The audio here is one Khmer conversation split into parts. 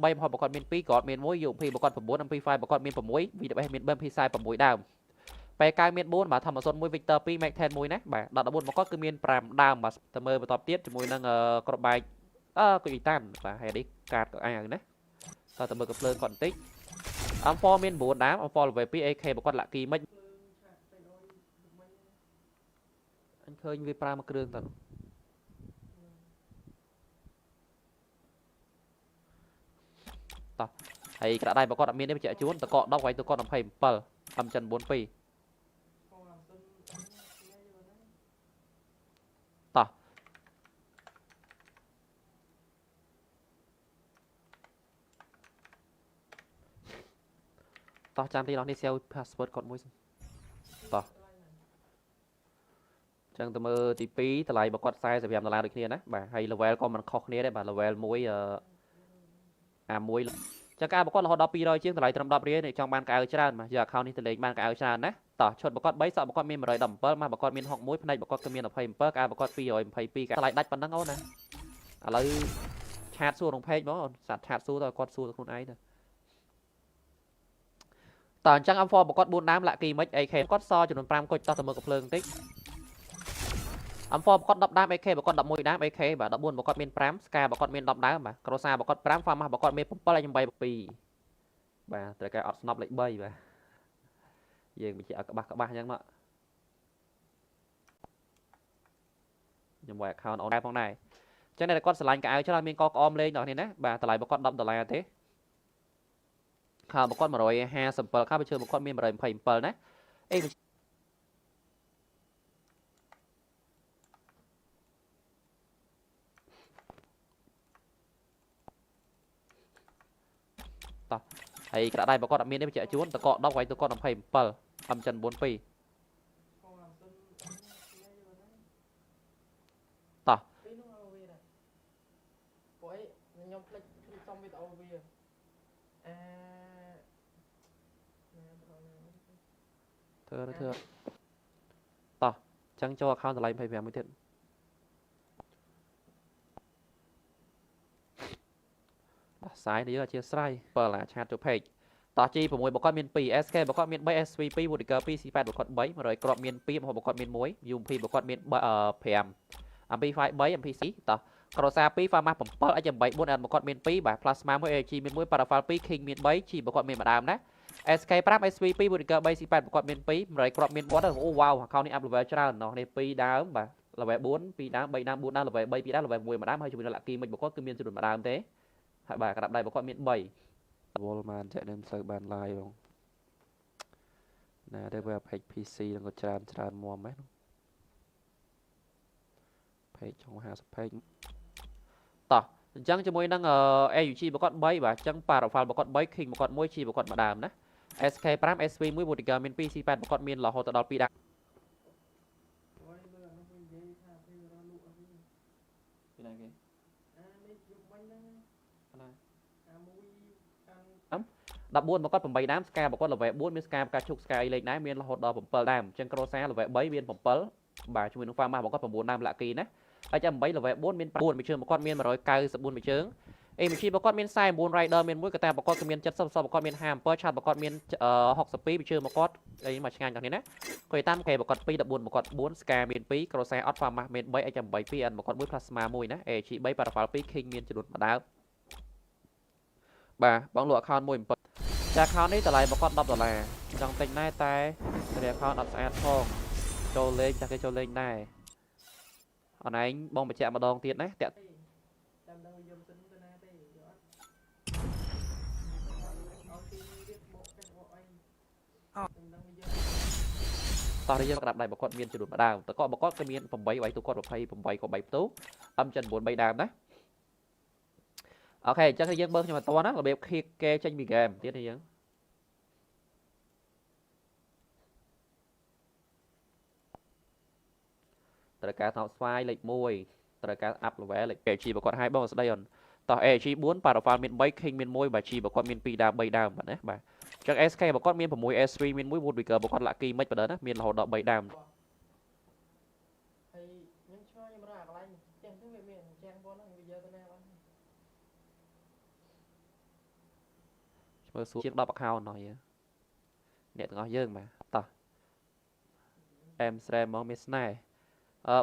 3របស់បកតមាន2ក៏មាន1យកពីបកត9អំពី file បកតមាន6 VWS មាន3 PSI 6ដើមពេលកៅមាន4បាទ Thomson 1 Victor 2 Mac 10 1ណាបាទដល់14បកតគឺមាន5ដើមបាទតើមើលបន្តទៀតជាមួយនឹងក្របបែកគុយអ៊ីតានបាទហើយនេះកាតក៏អាវណាតើមើលកំភ្លើងគាត់បន្តិច M4 មាន9ដើម M4 level 2 AK បកតលាក់គីមិនអញឃើញវាប្រើមួយគ្រឿងតើតោះហើយក្រាដៃបកតអត់មានទេបញ្ជាក់ជួនតក10វាយតក27 M ចិន42តោះតោះចាំទីនោះនេះ sell password គាត់មួយតោះចឹងទៅមើលទី2តម្លៃបកត$45ដូចគ្នាណាបាទហើយ level ក៏មិនខុសគ្នាដែរបាទ level 1 A1 ចឹងការបកតរហូតដល់200ជាងតម្លៃត្រឹម10រៀលនេះចង់បានកៅច្រើនបាទយក account នេះទៅលេងបានកៅច្រើនណាតោះឈុតបកត3សក់បកតមាន117មកបកតមាន61ផ្នែកបកតគឺមាន27ការបកត222កាតម្លៃដាច់ប៉ុណ្ណឹងអូនណាឥឡូវឆាតសួរក្នុង page ហ្មងអូនសាត់ឆាតសួរទៅគាត់សួរទៅខ្លួនឯងទៅតើអញ្ចឹង M4 បកត4ដើមលាក់គីមិន AK គាត់សចំនួន5គុជតោះទៅមើលកំភ្លើងបន្តិច M4 បកត10ដើម AK បកត11ដើម AK បាទ14បកតមាន5 Ska បកតមាន10ដើមបាទក្រសាបកត5 Farmers បកតមាន7ហើយ8 2បាទត្រូវគេអត់ស្នប់លេខ3បាទយើងបញ្ជាក់ក្បាស់អញ្ចឹងមកខ្ញុំវាយ account អូនដែរផងដែរអញ្ចឹងតែគាត់ឆ្លាញ់កៅច្រើនមានកក្អមលេងដល់នេះណាបាទតម្លៃបកត$10ទេខោបកត157ខោបើជឿបកតមាន127ណាអេតោះហើយក្រាដៃបកតអត់មានទេបញ្ជាក់ជួនតក10វាយតក27 M ចិន42តោះខ្ញុំភ្លេចសុំវីដេអូវាធ្វើតោះចឹងចូល account តម្លៃ25មួយទៀតដោះសាយនេះអធិស្ឋាន7ឆាតចូល page តោះ G6 បកតមាន2 SK បកតមាន3 SV 2 Woodker 2 C8 បកត3 100គ្រាប់មាន2មហបកតមាន1 UMP បកតមាន5 MP5 3 MPC តោះក្រសា2 Farmers 7 H8 4 N បកតមាន2បាទ Plasma 1 AG មាន1 Parafal 2 King មាន3 G បកតមានម្ដងណា SK5 SV 2 Woodker 3 C8 បកតមាន2 100គ្រាប់មាន1អូវ៉ាវ account នេះ up level ច្រើនណោះនេះ2ដើមបាទ level 4 2ដើម3ដើម4ដើម level 3 2ដើម level 1 ម្ដងហើយជាមួយនឹង Lucky មិនបកតគឺមានចំនួនម្ដងទេហើយបាទក្រាបដៃបកតមាន3វល់បានចាក់នឹងមិនសូវបាន live បងណាទៅវា page PC នឹងក៏ច្រើនមុំហ្នឹង page ចុង50 page តោះអញ្ចឹងជាមួយនឹង AUG បកត3បាទអញ្ចឹង Parafal បកត3 King បកត1 G បកតម្ដងណា SK5 SV 1 Woodker មាន2 C8 បកតមានរហូតដល់2ដើមពីណាគេ14បកត8ដើម Ska បកត level 4មាន Ska ផ្កាឈូក Ska អីលេខដែរមានរហូតដល់7ដើមអញ្ចឹងក្រសា level 3មាន7បាទជាមួយនឹង Farmers បកត9ដើម Lucky ណាហើយចាំ8 level 4មាន4មួយជើងបកតមាន194មួយជើងAMG បកតមាន49 Rider មាន1កតាបកតគឺមាន70សបកតមាន57ឆាតបកតមាន62មួយជើងបកតអីមកឆ្ងាញ់ដល់នេះណាក៏តាមគេបកត2 14បកត4 Ska មាន2ក្រសាអត់ Farmers មាន3 H8 2 N បកត1 Plasma 1ណា AG 3 Parafal 2 King មានចំនួនម្ដងបាទបងលក់ account 1 7ចា account នេះតម្លៃបកត$10ចង់ទិញដែរតែរី account អត់ស្អាតផងចូលលេងចាស់គេចូលលេងដែរអនឯងបងបញ្ជាក់ម្ដងទៀតណាតាក់តោះយើងក្រាបដៃបកតមានចំនួនម្ដងតកបកតគឺមាន8វាយទូគាត់28ក៏3ផ្ទុំ M ចិន9 3ដើមណាអូខេអញ្ចឹងយើងមើលខ្ញុំអត់តណារបៀប kick គេចេញពី game ទៀតទេយើងត្រូវការថោកស្វាយលេខ1ត្រូវការ up level លេខ AG បកតឲ្យបងស្ដីអូនតោះ AG 4 Parafal មាន3 King មាន1បាទ G បកតមាន2ដើម3ដើមបាទណាបាទអញ្ចឹង SK បកតមាន6 S3 មាន1 Woodwicker បកត Lucky មិនបដិណាមានរហូតដល់3ដើមហើយខ្ញុំឆ្ងល់ខ្ញុំរកអាកន្លែងផ្ទះទៅវាមានអញ្ចឹងបងហ្នឹងវាយកទៅណាបង មើលសួរជាង10 account ណោះអ្នកទាំងអស់យើងបាទតោះអែមស្រែហ្មងមានស្នេហ៍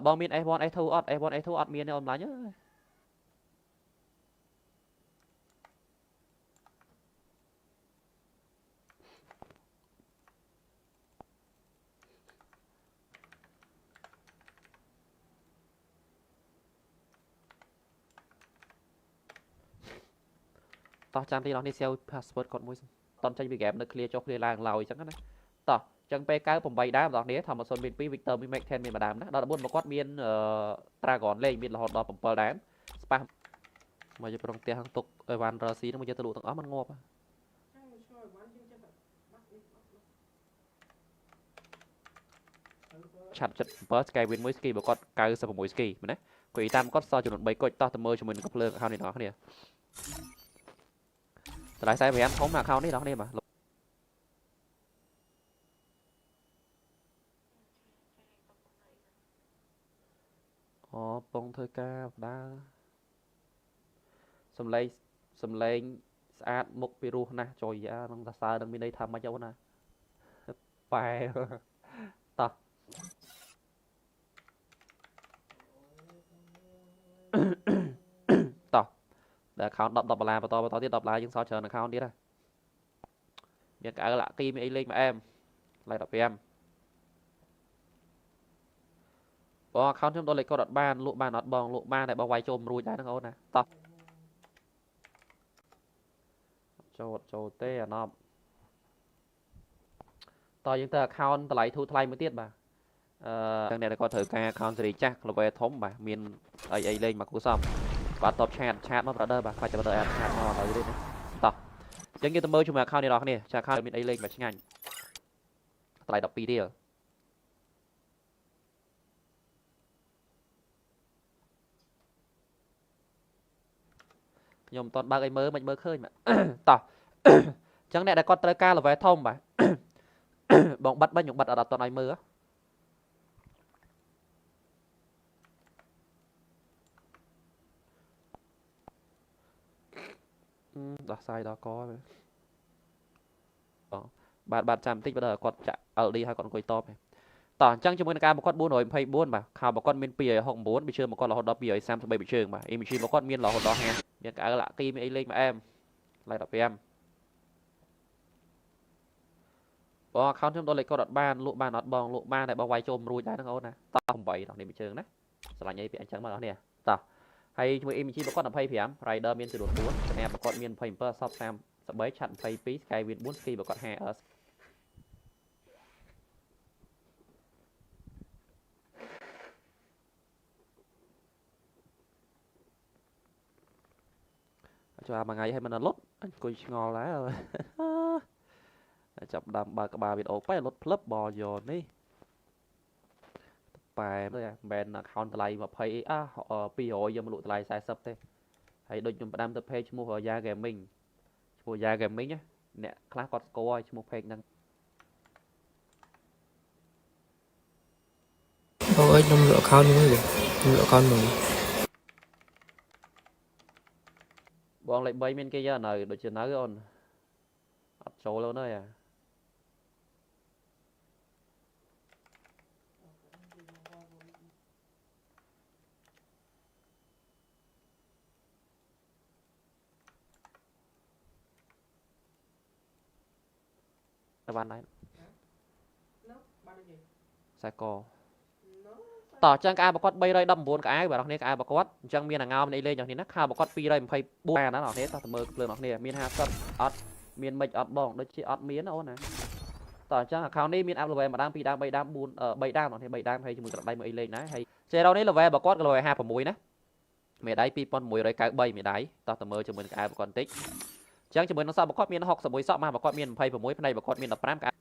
បងមាន S1 S2 អត់ S1 S2 អត់មានទេអនឡាញអើយតោះចាំទីនោះនេះ sell password គាត់មួយតន់ចេញពី game នៅ clear ចុះ clear ឡើងឡើយអញ្ចឹងណាតោះចឹងពេល98ដាមបងប្អូនគ្នាធម្មសុនមាន2 Victor មាន Mac 10មាន1ដាមណាដល់14មកគាត់មានDragon លេងមានរហូតដល់7ដាម Spa មកយកប្រងផ្ទះទុកអីវ៉ាន់រ៉ាស៊ីនឹងមកយកទៅលក់ទាំងអស់មិនងាប់ឆាត់7 Skywin 1 ski បើគាត់96 ski មែនណាគាត់តាមគាត់សល់ចំនួន3គុជតោះទៅមើលជាមួយនឹងកំភ្លើង account នេះបងប្អូនគ្នាតម្លៃ45ធំ account នេះបងប្អូនគ្នាបាទអូពងធ្វើការបដាសំឡេងស្អាតមុខពីរោះណាស់ចុយនឹងសរសើរនឹងមានន័យថាម៉េចអូនណាប៉ែតោះតោះដែល account 10 $10 បន្តទៀត$10យើងសល់ច្រើន account ទៀតហ่ะមានកៅលាក់គីមានអីលេងមកអែមឡៃ15បង account ខ្ញុំដល់លេខកូដអត់បានលក់បានអត់បងលក់បានតែបងវាយចូលរួចដែរហ្នឹងអូនណាតោះចូលទេអាណប់តោះយើងទៅ account តម្លៃធូរថ្លៃមួយទៀតបាទទាំងអ្នកគាត់ត្រូវការ account សេរីចាស់ level ធំបាទមានអីលេងមកគូសំបាទតបឆាតមក brother បាទខ្លាច brother អានឆាតមកដល់ទៀតតោះអញ្ចឹងយើងទៅមើលជាមួយ account នេះបងប្អូនគ្នាចា account មានអីលេងមកឆ្ងាញ់តម្លៃ12រៀលខ្ញុំមិនតន់បើកអីមើលមិនមើលឃើញបាទតោះអញ្ចឹងអ្នកដែលគាត់ត្រូវការ level ធំបាទបងបាត់បាញ់ខ្ញុំបាត់អត់តន់ឲ្យមើលដោះសាយដល់កបាទចាំបន្តិចបើគាត់ចាក់ LD ឲ្យគាត់អង្គុយតបតោះអញ្ចឹងជាមួយនឹងការមកគាត់424បាទខោមកគាត់មាន269វាជើងមកគាត់រហូតដល់233វាជើងបាទ image មកគាត់មានរហូតដល់50មានកៅលាក់គីមានអីលេងមកអែមឡៃ15បង account ខ្ញុំដល់លេខកូដអត់បានលក់បានអត់បងលក់បានតែបងវាយចូលរួចដែរហ្នឹងអូនណាតោះ8ដល់នេះវាជើងណាស្រឡាញ់អីពីអញ្ចឹងមកបងប្អូនតោះហើយជាមួយ image មកគាត់25 rider មានចំនួន4 snap មកគាត់មាន27 sub 33 chat 22 skywin 4 ski មកគាត់50ចូលមួយថ្ងៃឲ្យមិនលុតអង្គុយឆ្ងល់ដែរចាប់ដើមបើក្បាលវីដេអូបែរលុតផ្លឹបបយកនេះប៉ែទៅមែន account តម្លៃ20200យកមកលក់តម្លៃ40ទេហើយដូចខ្ញុំផ្ដាំទៅ page ឈ្មោះ Ya Gaming ឈ្មោះ Ya Gaming ណាអ្នកខ្លះគាត់ស្គាល់ឲ្យឈ្មោះ page ហ្នឹងបងអើយខ្ញុំលក់ account មួយខ្ញុំលក់ account មួយបងលេខ3មានគេយកនៅដូចជានៅអូនអត់ចូលអូនអើយបានដែរខ្សែកតោះអញ្ចឹងក្អាបគាត់319ក្អាវបាទបងប្អូនក្អាបគាត់អញ្ចឹងមានអាងោមនេះលេងនេះណាខោបគាត់224ណាបងប្អូនតោះទៅមើលភ្លើងបងប្អូនមាន50អត់មានមិនអត់បងដូចជាអត់មានអូនណាតោះអញ្ចឹង account នេះមាន up level 1ដើម2ដើម3ដើម4 3ដើមបងប្អូន3ដើមហើយជាមួយក្រដៃមើលអីលេងដែរហើយ zero នេះ level របស់គាត់ level 56ណាមេដៃ2693មេដៃតោះទៅមើលជាមួយនឹងក្អាបគាត់បន្តិចអញ្ចឹងជាមួយនឹងសក់របស់គាត់មាន61សក់មករបស់គាត់មាន26ផ្នែករបស់គាត់មាន15ក្អាប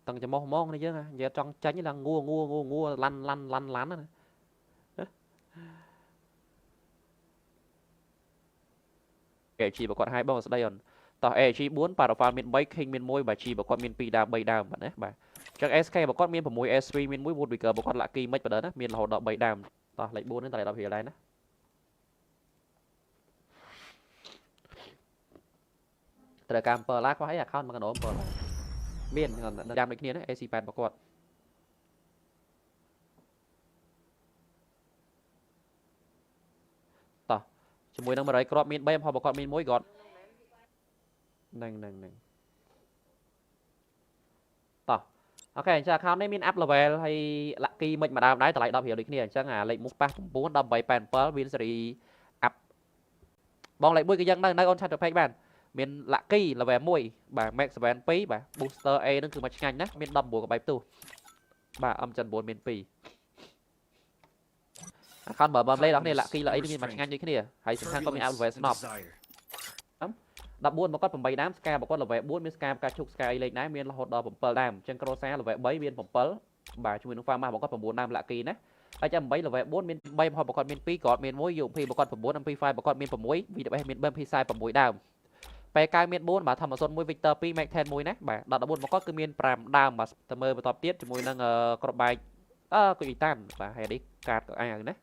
តឹងច្រមុះហ្មងនេះយើងនិយាយចង់ចាញ់ឡើងងួឡាន់ណាAG របស់គាត់ឲ្យបងស្ដីអូនតោះ AG 4 Paraffal មាន3 King មាន1បាទ G របស់គាត់មាន2ដើម3ដើមបាទណាបាទអញ្ចឹង SK របស់គាត់មាន6 S3 មាន1 Woodpecker របស់គាត់ Lucky មិនបើណាមានរហូតដល់3ដើមតោះលេខ4នេះតែ10រៀលដែរណា ត្រូវការ7ឡាខ្វះអី account មកកណ្ដោ7ឡាមានយ៉ាងដូចគ្នាណា AC8 របស់គាត់តោះជាមួយនឹង100គ្រាប់មាន3អំហុសរបស់គាត់មាន1គាត់ហ្នឹងតោះអូខេអញ្ចឹង account នេះមាន up level ហើយ lucky មិនម្ដងដែរតម្លៃ10រៀលដូចគ្នាអញ្ចឹងអាលេខ move pass 9 1887 win series up បងលេខ1ក៏យ៉ាងនៅ on chat page បានមាន lucky level 1បាទ max 7 2បាទ booster A នឹងគឺមកឆ្ងាញ់ណាមាន19កបែបផ្ទុះបាទអំចិន9មាន2 account បើលេខដល់គ្នា lucky លើអីមានមកឆ្ងាញ់ដូចគ្នាហើយសំខាន់ក៏មាន up level ស្នប់14មកគាត់8ដាមស្កាមកគាត់ level 4មានស្កាផ្កាឈុកស្កាអីលេខណាមានរហូតដល់7ដាមអញ្ចឹងគ្រូសា level 3មាន7បាទជាមួយនឹង farm មកគាត់9ដាម lucky ណាហើយចាំ8 level 4មាន3មកគាត់មាន2គាត់មាន1 UP មកគាត់9 MP5 មកគាត់មាន6 VDB មាន MP46 ដាមពេលកៅមាន4បាទធម្មសុន1 Victor 2 Max 10 1ណាបាទដល់14មកគាត់គឺមាន5ដាមបាទតើមើលបន្តទៀតជាមួយនឹងក្របបែកគុយតានបាទហើយនេះកាតក៏អាវណា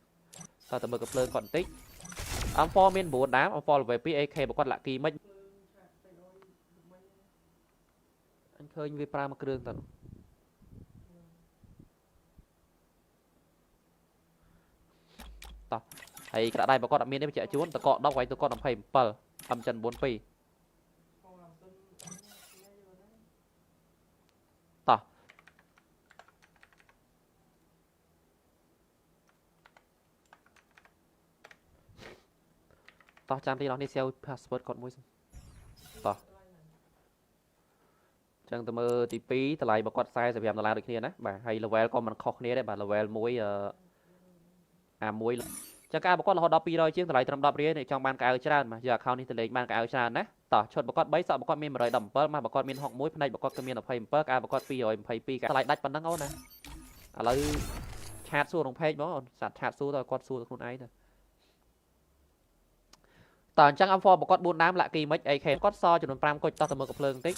តើមើលកំភ្លើងគាត់បន្តិចអំ4មាន9ដាមអំ4 level 2 AK មកគាត់ lucky មិនអញឃើញវាប្រើមួយគ្រឿងតើតោះហើយក្រាក់ដៃរបស់គាត់អត់មានទេបញ្ជាក់ជូនតកក10វាយទៅគាត់27អំចិន42តោះតោះចាំទីនោះនេះ sell password គាត់មួយតោះចឹងទៅមើលទី2តម្លៃរបស់គាត់$45ដូចគ្នាណាបាទហើយ level ក៏មិនខុសគ្នាដែរបាទ level 1 A1 ចឹងការរបស់គាត់រហូតដល់200ជាងតម្លៃត្រឹម10រៀលនេះចង់បានកៅច្រើនបាទយក account នេះទៅលេងបានកៅច្រើនណាតោះឈុតរបស់គាត់3សក់របស់គាត់មាន117ម៉ាស់របស់គាត់មាន61ផ្នែករបស់គាត់គឺមាន27កៅរបស់គាត់222តម្លៃដាច់ប៉ុណ្ណឹងអូនណាឥឡូវឆាតសួរក្នុង page បងអូនសាត់ឆាតសួរទៅគាត់សួរទៅខ្លួនឯងទៅតើអញ្ចឹង M4 របស់គាត់4ដាម lucky មិន AK គាត់សចំនួន5គុជតោះទៅមើលកំភ្លើងបន្តិច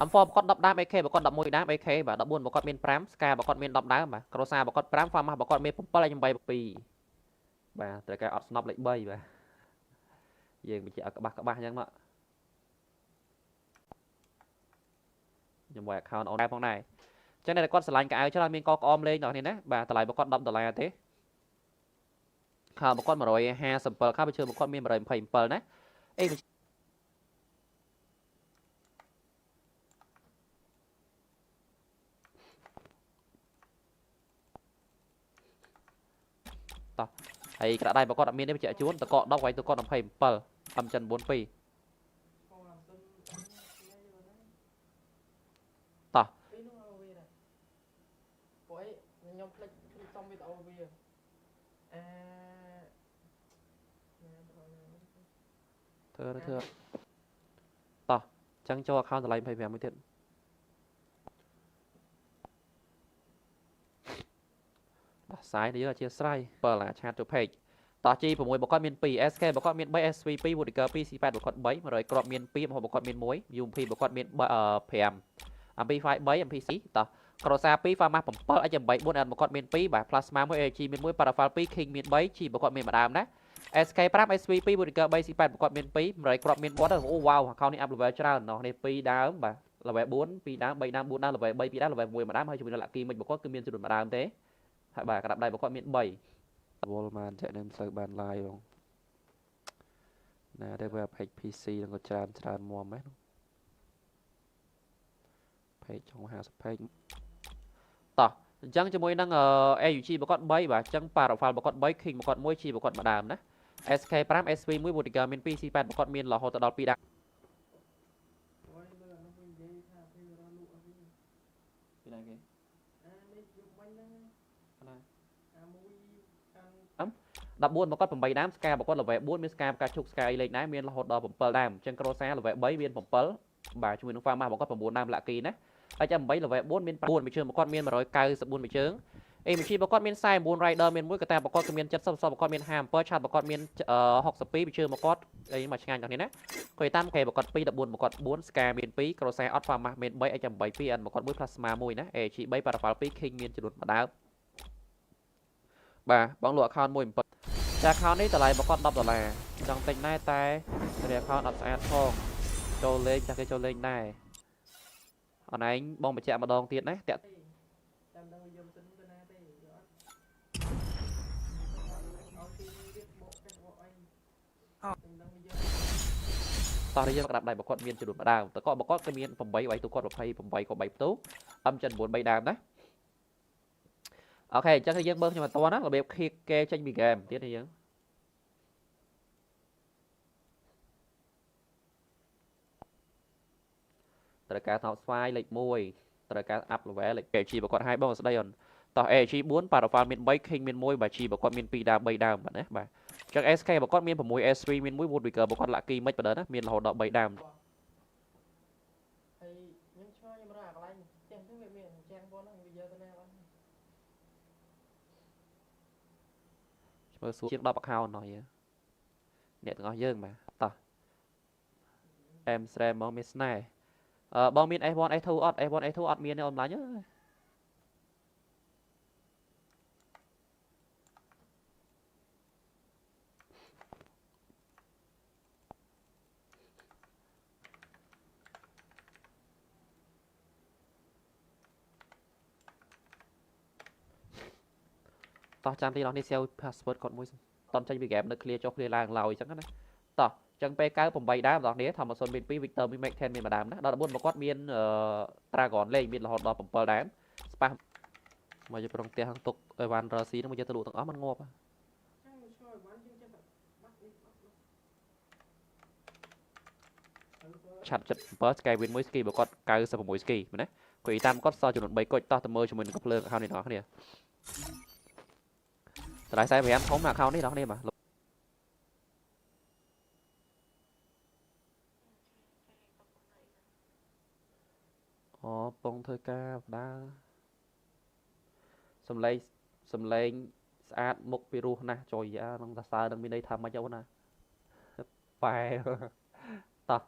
M4 របស់គាត់10ដាម AK របស់គាត់11ដាម AK បាទ14របស់គាត់មាន5 Scar របស់គាត់មាន10ដាមបាទ Crossa របស់គាត់5 Farm របស់គាត់មាន7ហើយ8 2បាទត្រូវការអត់ស្នប់លេខ3បាទយើងបញ្ជាក់ក្បាស់អញ្ចឹងមកខ្ញុំវាយ account អូនដែរផងដែរអញ្ចឹងតែគាត់ឆ្លាញ់កៅច្រើនមានកក្អមលេងដល់នេះណាបាទតម្លៃរបស់គាត់$10ទេខោរបស់គាត់157ខោបើជើរបស់គាត់មាន127ណាអេតោះហើយក្រាក់ដៃរបស់គាត់អត់មានទេបញ្ជាក់ជូនតកក10វាយទៅគាត់27អំចិន42តោះខ្ញុំផ្លេចសុំវីដេអូវាធ្វើតោះចឹងចូល account តម្លៃ25មួយទៀតដោះស្រាយនេះយើងអធិស្ឋាន7ឆាតទៅ page តោះ G6 របស់គាត់មាន2 SK របស់គាត់មាន3 SV2 Woodker 2 C8 របស់គាត់3 100គ្រាប់មាន2របស់គាត់មាន1 UMP របស់គាត់មាន5 MP5 3 MPC តោះ Crossa 2 Farmas 7 H8 4 N របស់គាត់មាន2បាទ Plasma 1 AG មាន1 Parafal 2 King មាន3 G របស់គាត់មានម្ដងណា SK5 SV2 Woodker 3 C8 របស់គាត់មាន2 100គ្រាប់មាន1អូវ៉ាវ account នេះ up level ច្រើនណោះនេះ2ដើមបាទ level 4 2ដើម3ដើម4ដើម level 3 2ដើម level 1 ម្ដងហើយជាមួយនឹង lucky មិនរបស់គាត់គឺមានចំនួនម្ដងទេហើយបាទក្តាប់ដៃរបស់គាត់មាន3វល់បានចាក់នឹងត្រូវបាន live បងណាតែវា page PC នឹងក៏ច្រើនមុំហ្នឹង page ចុង50 page តោះអញ្ចឹងជាមួយនឹង AUG របស់គាត់3បាទអញ្ចឹង Parafal របស់គាត់3 King របស់គាត់1 G របស់គាត់ម្ដងណា SK5 SV1 Woodker មាន2 C8 របស់គាត់មានរហូតដល់2ដាំពីណាគេ14របស់គាត់8ដាម Scar របស់គាត់ level 4មាន Scar ផ្កាឈុក Scar អីលេខណាមានរហូតដល់7ដាមអញ្ចឹង Crossa level 3មាន7បាទជាមួយនឹង Farm របស់គាត់9ដាម lucky ណាហើយចាំ8 level 4មាន9មួយជើងរបស់គាត់មាន194មួយជើង AMG របស់គាត់មាន49 Rider មាន1កតារបស់គាត់គឺមាន70របស់គាត់មាន50អំពើឆាតរបស់គាត់មាន62មួយជើងរបស់គាត់អីមកឆ្ងាញ់ដល់នេះណាគយតាមកេរបស់គាត់2 14របស់គាត់4 Scar មាន2 Crossa អត់ Farm មាន3 H8 2 N របស់គាត់1 Plasma 1ណា AG 3 Parafal 2 King មានចំនួនម្ដងបាទបងលក់ account 1 7 ចាខោនេះតម្លៃបកគាត់$10ចង់ទិញដែរតែរីខោអត់ស្អាតផងចូលលេងចាស់គេចូលលេងដែរអនឯងបងបញ្ជាក់ម្ដងទៀតណាតាក់ចាំដឹងយើងសិនទៅណាទេយកអត់ឲ្យទីនេះទៀតបកចេះបកអីចាំដឹងយើងតោះយើងក្តាប់ដៃបកគាត់មានចំនួនម្ដងតើគាត់បកគាត់គឺមាន8វាយទូគាត់28ក៏3ផ្ទុM79 3ដើមណាអូខេអញ្ចឹងយើងមើលខ្ញុំបន្តណារបៀប kick គេចេញពី game ទៀតនេះយើងត្រូវការថោកស្វាយលេខ1ត្រូវការ up level លេខ AG បគាត់ឲ្យបងស្ដីអូនតោះ AG 4 Paraffal មាន3 King មាន1បាទ G បគាត់មាន2ដើម3ដើមបាទណាបាទអញ្ចឹង SK បគាត់មាន6 S3 មាន1 Woodpecker បគាត់ Lucky មិនបណ្ដើណាមានរហូតដល់3ដើមហើយខ្ញុំឆ្ងល់ខ្ញុំរកកន្លែងផ្ទះហ្នឹងវាមានអញ្ចឹងបងហ្នឹងវាយកទៅណាបានមើលសួរជាង10 account ណោះយើអ្នកទាំងអស់យើងបាទតោះ em stream មកមានស្នេហ៍បងមាន S1 S2 អត់ S1 S2 អត់មានទេអនឡាញតោះចាំទីនោះនេះ save password គាត់មួយតន់ចេញពី game នៅ clear ចុះ clear ឡើងឡើយអញ្ចឹងណាតោះអញ្ចឹងពេល98ដើមបងប្អូនធម្មសុនមាន2 Victor មាន Mac 10មាន1ដើមណាដល់14មកគាត់មាន Dragon លេខមានរហូតដល់7ដើម Spa មកយកប្រងផ្ទះហ្នឹងទុកអីវ៉ាន់រ៉ាស៊ីហ្នឹងមកយកទៅលក់ទាំងអស់មិនងាប់ឆាត់77 Skywin 1 ski បើគាត់96 ski មែនណាគាត់អ៊ីតាមគាត់សល់ចំនួន3កុចតោះទៅមើលជាមួយនឹងកំភ្លើង account នេះបងប្អូនគ្នាតម្លៃ45ធំ account នេះបងប្អូនបាទអូពងធ្វើការដើរសំឡេងស្អាតមុខពីរោះណាស់ចុយនឹងតាសើនឹងមានន័យថាម៉េចអូនណាប៉ែតោះ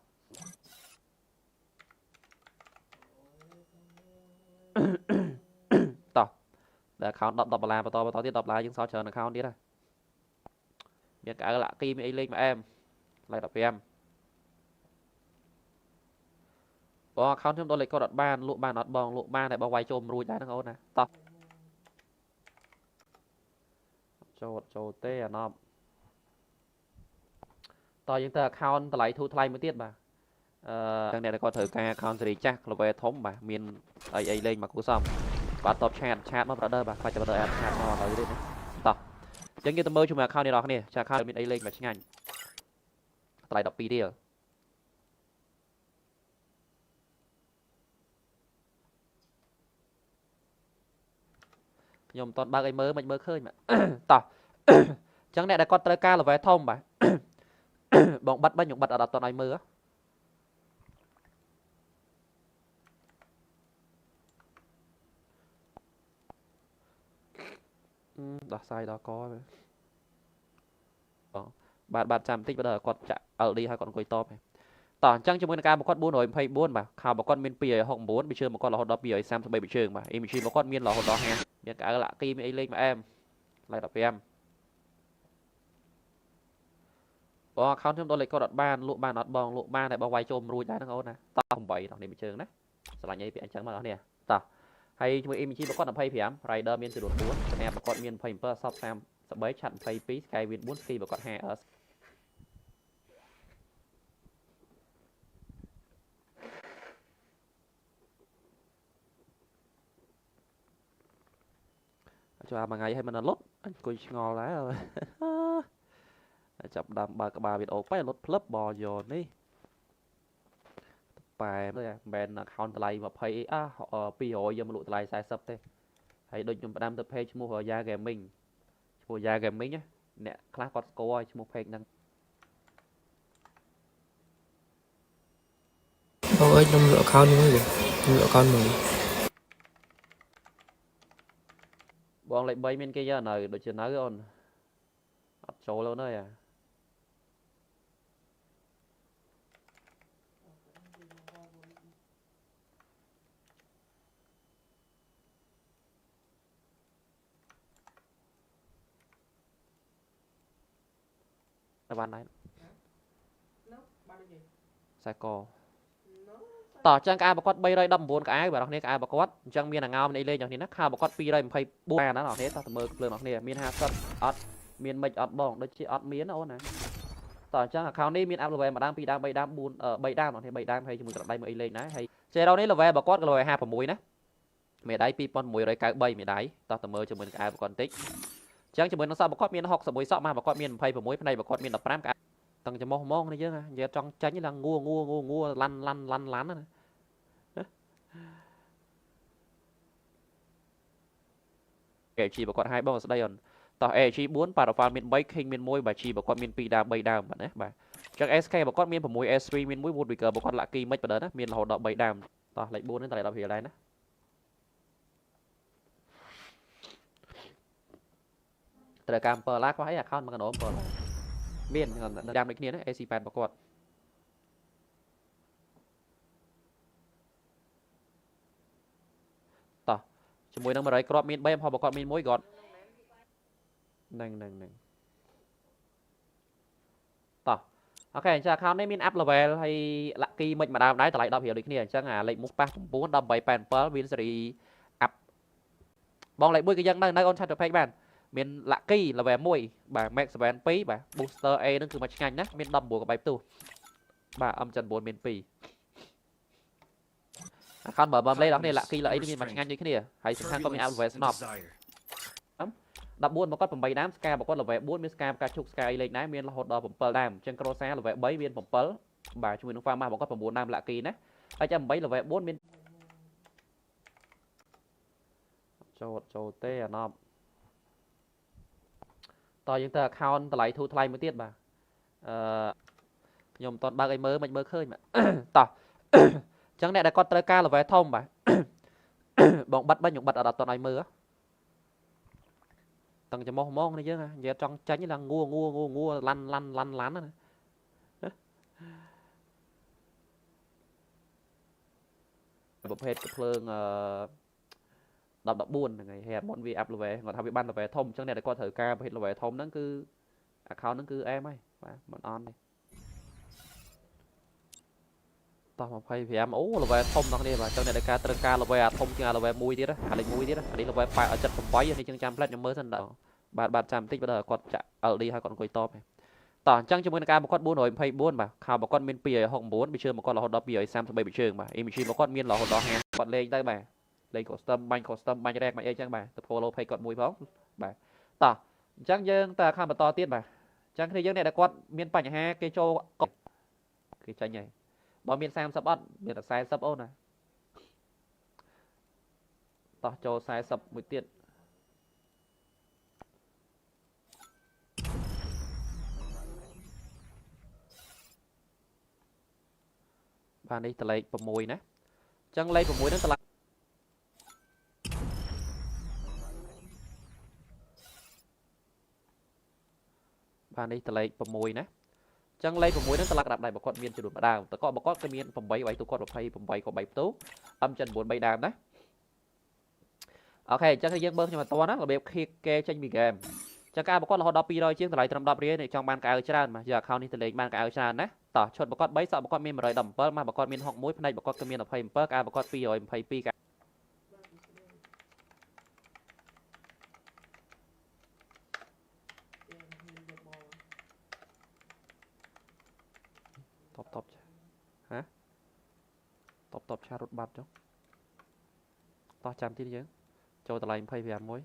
តោះដល់ account 10 $10បន្តទៀត$10យើងសល់ច្រើន account ទៀតហ่ะមានកៅលាក់គីមានអីលេខមកអែមឡៃ15បង account ខ្ញុំដល់លេខកូដអត់បានលក់បានអត់បងលក់បានតែបងវាយចូលមិនរួចដែរហ្នឹងអូនណាតោះចូលទេអាណប់តោះយើងទៅ account តម្លៃធូរថ្លៃមួយទៀតបាទចឹងអ្នកគាត់ត្រូវការ account សេរីចាស់ level ធំបាទមានអីលេងមកគូសំបាទតបឆាតមក brother បាទខ្លាច brother ឆាតមកហើយទេណាតោះចឹងយើងទៅមើលជាមួយ account នេះបងប្អូនចា account មានអីលេងមកឆ្ងាញ់តម្លៃ12រៀលខ្ញុំមិនតន់បើកអីមើលមិនមើលឃើញបាទតោះចឹងអ្នកដែលគាត់ត្រូវការ level ធំបាទបងបិទខ្ញុំបិទអត់តន់ឲ្យមើលដោះសាយដល់កបាទចាំបន្តិចបើគាត់ចាក់ LD ឲ្យគាត់អង្គុយតបហ៎តោះអញ្ចឹងជាមួយនឹងការបង្កត់424បាទខោបង្កត់មាន269បិជើងបង្កត់រហូតដល់233បិជើងបាទ image បង្កត់មានរហូតដល់50មានកៅលាក់គីមានអីលេខមកអែមឡៃ15បង account ខ្ញុំដល់លេខកូដអត់បានលក់បានអត់បងលក់បានតែបងវាយចូលមិនរួចដែរហ្នឹងអូនណាតោះ8ដល់នេះបិជើងណាស្រឡាញ់អីពីអញ្ចឹងមកដល់នេះតោះហើយជាមួយ image បង្កត់25 rider មានចំនួន4ស្នែបបង្កត់មាន27សព33ឆាត់22 skywin 4 ski បង្កត់50ចូលមួយថ្ងៃឲ្យមិនលុតអង្គុយឆ្ងល់ដែរចាប់ដើមបើក្បាលវីដេអូបែរលុតផ្លឹបបយោនេះប៉ែមិន account តម្លៃ20 200យកមកលក់តម្លៃ40ទេហើយដូចខ្ញុំផ្ដាំទៅ page ឈ្មោះ Ya Gaming ឈ្មោះ Ya Gaming អ្នកខ្លះគាត់ស្គាល់ឈ្មោះ page ហ្នឹងបងអើយខ្ញុំលក់ account មួយខ្ញុំលក់ account មួយបងលេខ3មានគេយកនៅដូចជានៅអូនអត់ចូលអូនអើយ បានដែរខ្សែកតោះចឹងក្អាបកត់319ក្អាយបាទអ្នកគ្នាក្អាបកត់អញ្ចឹងមានអាងោមនេះលេងយ៉ាងនេះណាខោបកត់224អាណាអ្នកគ្នាតោះមើលភ្លើងអ្នកគ្នាមាន50អត់មានមិនអត់បងដូចជាអត់មានអូនណាតោះអញ្ចឹង account នេះមាន up level 1ដើម2ដើម3ដើម4 3ដើមអ្នកគ្នា3ដើមហើយជាមួយក្របដៃមួយអីលេងដែរហើយចេរោនេះ level បកត់ក៏ level 56ណាមេដៃ2193មេដៃតោះតើមើលជាមួយនឹងក្អាបកត់បន្តិចអញ្ចឹងជាមួយនឹងសក់បកត់មាន61សក់មកបកត់មាន26ផ្នែកបកត់មាន15ក្អាតឹងច្មោះហ្មងនេះយើងនិយាយចង់ចាញ់ឡើងងួឡាន់ណាAG បកត់ឲ្យបងស្ដីអូនតោះ AG 4 Paraval មាន3 King មាន1បាទ G បកត់មាន2ដើម3ដើមបាទណាបាទចឹង SK បកត់មាន6 S3 មាន1 Woodwicker បកត់ Lucky មិនបដិណាមានរហូតដល់3ដើមតោះលេខ4នេះតើលេខ10រៀលដែរណាត្រូវការ7ឡាខ្វះអី account មកកណ្ដោ7ឡាមានដើមដូចគ្នាណា AC8 បកត់តោះជាមួយនឹង100គ្រាប់មាន3អំហបកត់មាន1គាត់នឹងតោះអូខេអញ្ចឹង account នេះមាន up level ហើយ lucky មិនម្ដងដែរតម្លៃ10រៀលដូចគ្នាអញ្ចឹងអាលេខមុខប៉ះ9 1887 win series up បងលេខ1ក៏យ៉ាងនៅអូនឆាត់ទៅ page បានមាន lucky level 1បាទ max 72បាទ booster A នឹងគឺមកឆ្ងាញ់ណាមាន19ក្បែរផ្ទុះបាទអំចិន9មាន2 account បើលេខដល់នេះ lucky លើអីនេះមានមកឆ្ងាញ់ដូចគ្នាហើយសំខាន់ក៏មាន up level ស្នប់14បកត់8ដើមស្កាបកត់ level 4មានស្កាផ្កាឈុកស្កាអីលេខដែរមានរហូតដល់7ដើមអញ្ចឹងក្រូសា level 3មាន7បាទជាមួយនឹង farm បកត់9ដើម lucky ណាហើយចាំ8 level 4មានចូលទេអាណប់តើយើងទៅ account តម្លៃធូរថ្លៃមួយទៀតបាទខ្ញុំមិនតន់បើកឲ្យមើលមិនមើលឃើញបាទតោះអញ្ចឹងអ្នកដែលគាត់ត្រូវការ level ធំបាទបងបិទបាញ់ខ្ញុំបិទអត់តន់ឲ្យមើលតឹងច្មោះហ្មងនេះយើងនិយាយចង់ចាញ់ឡើងងួឡាន់ណាប្រភេទកភ្លើង10 14ហ្នឹងហើយហេតុមុនវា up level គាត់ថាវាបាន level ធំអញ្ចឹងអ្នកដែលគាត់ត្រូវការប្រភេទ level ធំហ្នឹងគឺ account ហ្នឹងគឺអែមហើយបាទមិនអន់ទេតោះ25អូ level ធំដល់គ្នាបាទអញ្ចឹងអ្នកដែលត្រូវការ level អាធំជាង level 1ទៀតអាលេខ1ទៀតអានេះ level 78នេះជាងចាំផ្លែតខ្ញុំមើលសិនដល់បាទចាំបន្តិចបើគាត់ចាក់ LD ឲ្យគាត់អង្គុយតបតោះអញ្ចឹងជាមួយនឹងការបកត់424បាទខោបកត់មាន269វិជើងបកត់រហូតដល់233វិជើងបាទ image បកត់មានរហូតដល់50គាត់លេងទៅបាទលេង custom បាញ់ បាញ់ rag បាញ់អីចឹងបាទទៅ follow page គាត់មួយផងបាទតោះអញ្ចឹងយើងទៅ account បន្តទៀតបាទអញ្ចឹងគ្នាយើងអ្នកដែលគាត់មានបញ្ហាគេចូលគេចាញ់ហើយបើមាន30អត់មានតែ40អូនណាតោះចូល40មួយទៀតបាទនេះតលេខ6ណាអញ្ចឹងលេខ6ហ្នឹងតលេខបាទនេះតលេខ6ណាអញ្ចឹងលេខ6ហ្នឹងតឡាក់ក្តាប់ដៃបកគាត់មានចំនួន1ដើមតកបកគាត់ក៏មាន8វាយទូគាត់28ក៏3ផ្ទុអំចិន9 3ដើមណាអូខេអញ្ចឹងយើងមើលខ្ញុំអត់តណារបៀប kick គេចេញពី game អញ្ចឹងការបកគាត់រហូតដល់200ជាងតម្លៃត្រឹម10រៀលនេះចង់បានកៅច្រើនបាទយក account នេះទៅលេងបានកៅច្រើនណាតោះឈុតបកគាត់3សក់បកគាត់មាន117មកបកគាត់មាន61ផ្នែកបកគាត់ក៏មាន27ការបកគាត់222កាតបហ៎តបឆារត់បាត់ចុះតោះចាំទៀតយើងចូលតម្លៃ25មួយ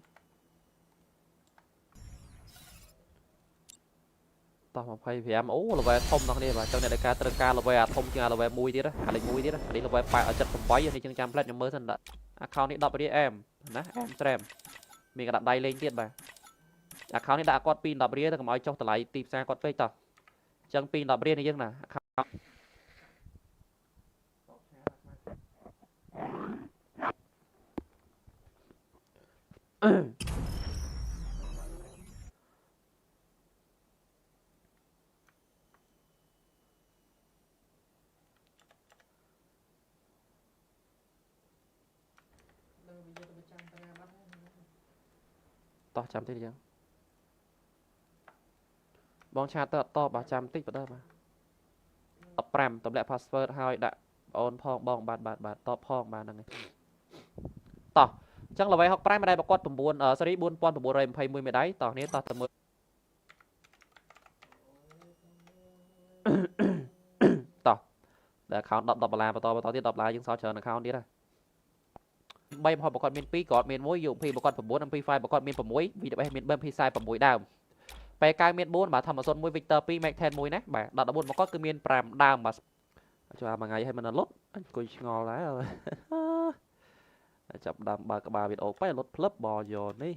តោះ25អូ level ធំដល់គ្នាបាទអញ្ចឹងអ្នកដែលត្រូវការ level អាធំជាង level 1ទៀតអាលេខ1ទៀតអានេះ level 78នេះជាងចាំផ្លែតខ្ញុំមើលសិនដាក់ account នេះ10រៀលអែមណាអែមត្រែមមានក្តាប់ដៃលេងទៀតបាទ account នេះដាក់គាត់ពី10រៀលទៅកុំឲ្យចុះតម្លៃទីផ្សារគាត់ពេកតោះអញ្ចឹងពី10រៀលនេះយើងណា account តោះចាំទៀតយើង บองชาเตอร์ต่อบาจำติ๊กไปได้ปะตบแปมตบแหลกพาสเวิร์ดให้ดะโอนพองบองบาทต่อพองมานั่งไงต่อจังเราไว้ฮอกแปมไม่ได้ประกอบผมบุญสรีบุญปอนผมบุญอะไรไพ่มวยไม่ได้ต่อนี้ต่อเสมอต่อแต่เขาดบลาต่อที่ดบลายังซ้อเชิญนะเขานี้ได้ใบพอประกอบเมนปีกอดเมนมวยอยู่พี่ประกอบผมบุญพี่ไฟประกอบเมนผมมวยวีจะไปเมนเบิ้มพี่ไซผมมวยดาวไปกลางเมนบุญมาทำมาส่วนมวยวิกเตอร์ปีแม็กแทนมวยนะแบบดอกบุญประกอบคือเมนแปมดาวมาจะมาไงให้มันลดกุยงอแล้วจับดำบาวิดโอไปลดพลับบอโยนี่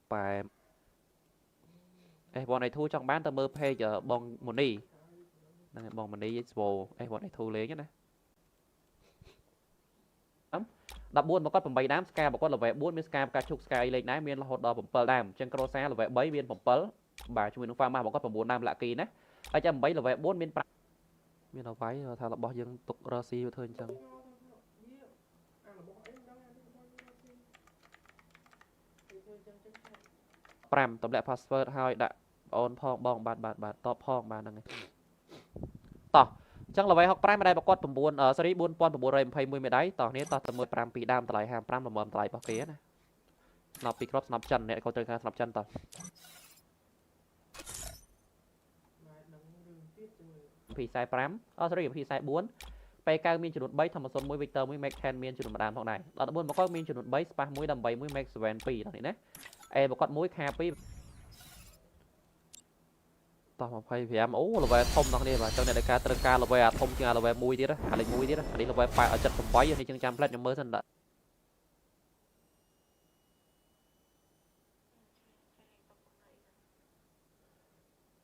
ไปไอ้บอลไอ้ทูtrong bán tao mơ phe giờ bong money bong money vôไอ้บอลไอ้ทูเลยnhá này đập buôn mà có bảy đám sky mà có là vẽ buôn miếng sky cả chục sky lên nãy miếng là hot dog bumper đam trên cross là vẽ bảy miếng bumper bà chúng mình pha mà có bốn đam lạ kỳ nè ở trong bảy là vẽ bốn miếng miếng nào váy thằng là bỏ dương tục rasi thôi chẳng pram tầm lại password hai đã on phong bong bạtต่อพองมานั่งไงต่อจังเราไว้ฮอกแปมไม่ได้ประกอบผมบุญสรีบุญปอนผมบุญอะไรไพ่มวยไม่ได้ต่อนี้ต่อเสมอแปมปีดามตะไลห้ามแปมละเมินตะไลปะเกี้นะสนับปีครบสนับจันเนี่ยเขาเจอการสนับจันต่อพี่สายแปมสรีพี่สายบุญไปกลางมีจุดใบทำมาส่วนมวยวิกเตอร์มวยแม็กแทนมีจุดมาดามทองไหนเราบุญประกอบมีจุดใบสปามวยดำใบมวยแม็กสเวนปีตอนนี้นะประกอบมวยคาปีต่อมาพยายามโอ้เราไปทมตรงนี้มาเจ้าเนี่ยในการตระการเราไปทมจริงเราไปมวยดีนะอะไรมวยดีนะอันนี้เราไปไปจัดผมไว้ในจังจำแพลตยังเมื่อสันดะ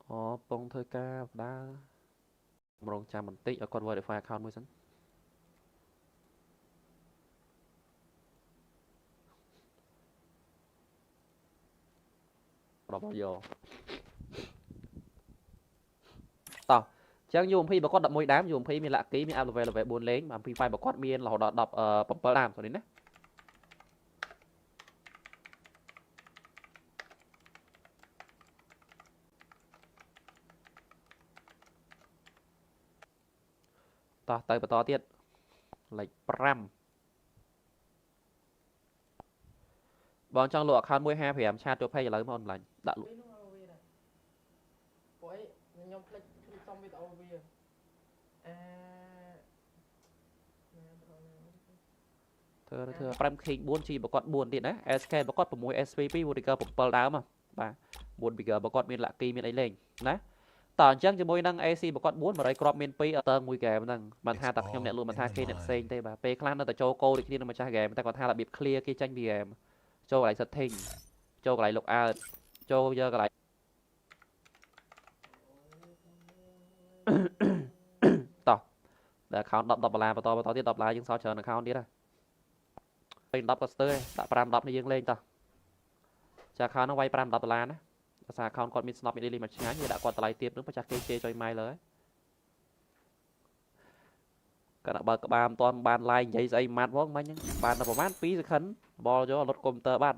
อ๋อปงเธอกาได้มรองจำมันติเอาก่อนไว้เดี๋ยวไฟล์accountมือสันเราไปโยต่อจังยูมพี่บอกว่าดับมวยดามยูมพี่มีละกี้มีอัลเวบุญเล้งมาพี่ไฟบอกว่ามีเราดับปั๊มเปิลดามตัวนี้นะต่อเตยต่อเตี้ยไหลปรำบอลจังหลวกคันมวยห้าเพียมชาติตัวไพ่ยังไงมาออนไลน์ดักลุเธอปรำคิงบุญชีบอกว่าบุญดีนะ SK บอกว่าผมมวย SVP บุญดีเกอร์ผมเปิลดาวมาป่ะบุญบีเกอร์บอกว่ามีละกีมีอะไรเล่งนะต่อจังจะมวยนั่ง AC บอกว่าบุญมาไรกรอบมีนปีเติมมวยแกมันนั่งมันท่าตักยมเนี่ยรู้มันท่าเกย์เนี่ยเซ็งเต้ป่ะเปย์คลาสนั่นแต่โจโก้ดิที่นั่นมันจะแกมันแต่ก่อนท่าระเบียบเคลียร์กี่จังบีแกมโจอะไรสติงโจอะไรลูกอาโจเยอะอะไรต่อแต่เขาดับลาต่อที่ดับลายังซ้อเชิญเขานี้ได้เป็นดับก็สเตอร์ดับปรามดับในยังเล่นต่อจากเขาต้องไว้ปรามดับลานะภาษาเขาก่อนมีสโนว์มีดีลีมาชนะอยู่ดับก่อนตะไลเตียบนึกมาจากเกย์จอยไม้เลยก็ดับบาร์ตอนบานไลน์ใหญ่ใหญ่มาดวงมันยังบานประมาณปีสักขันบอลจะรถคอมเตอร์บ้าน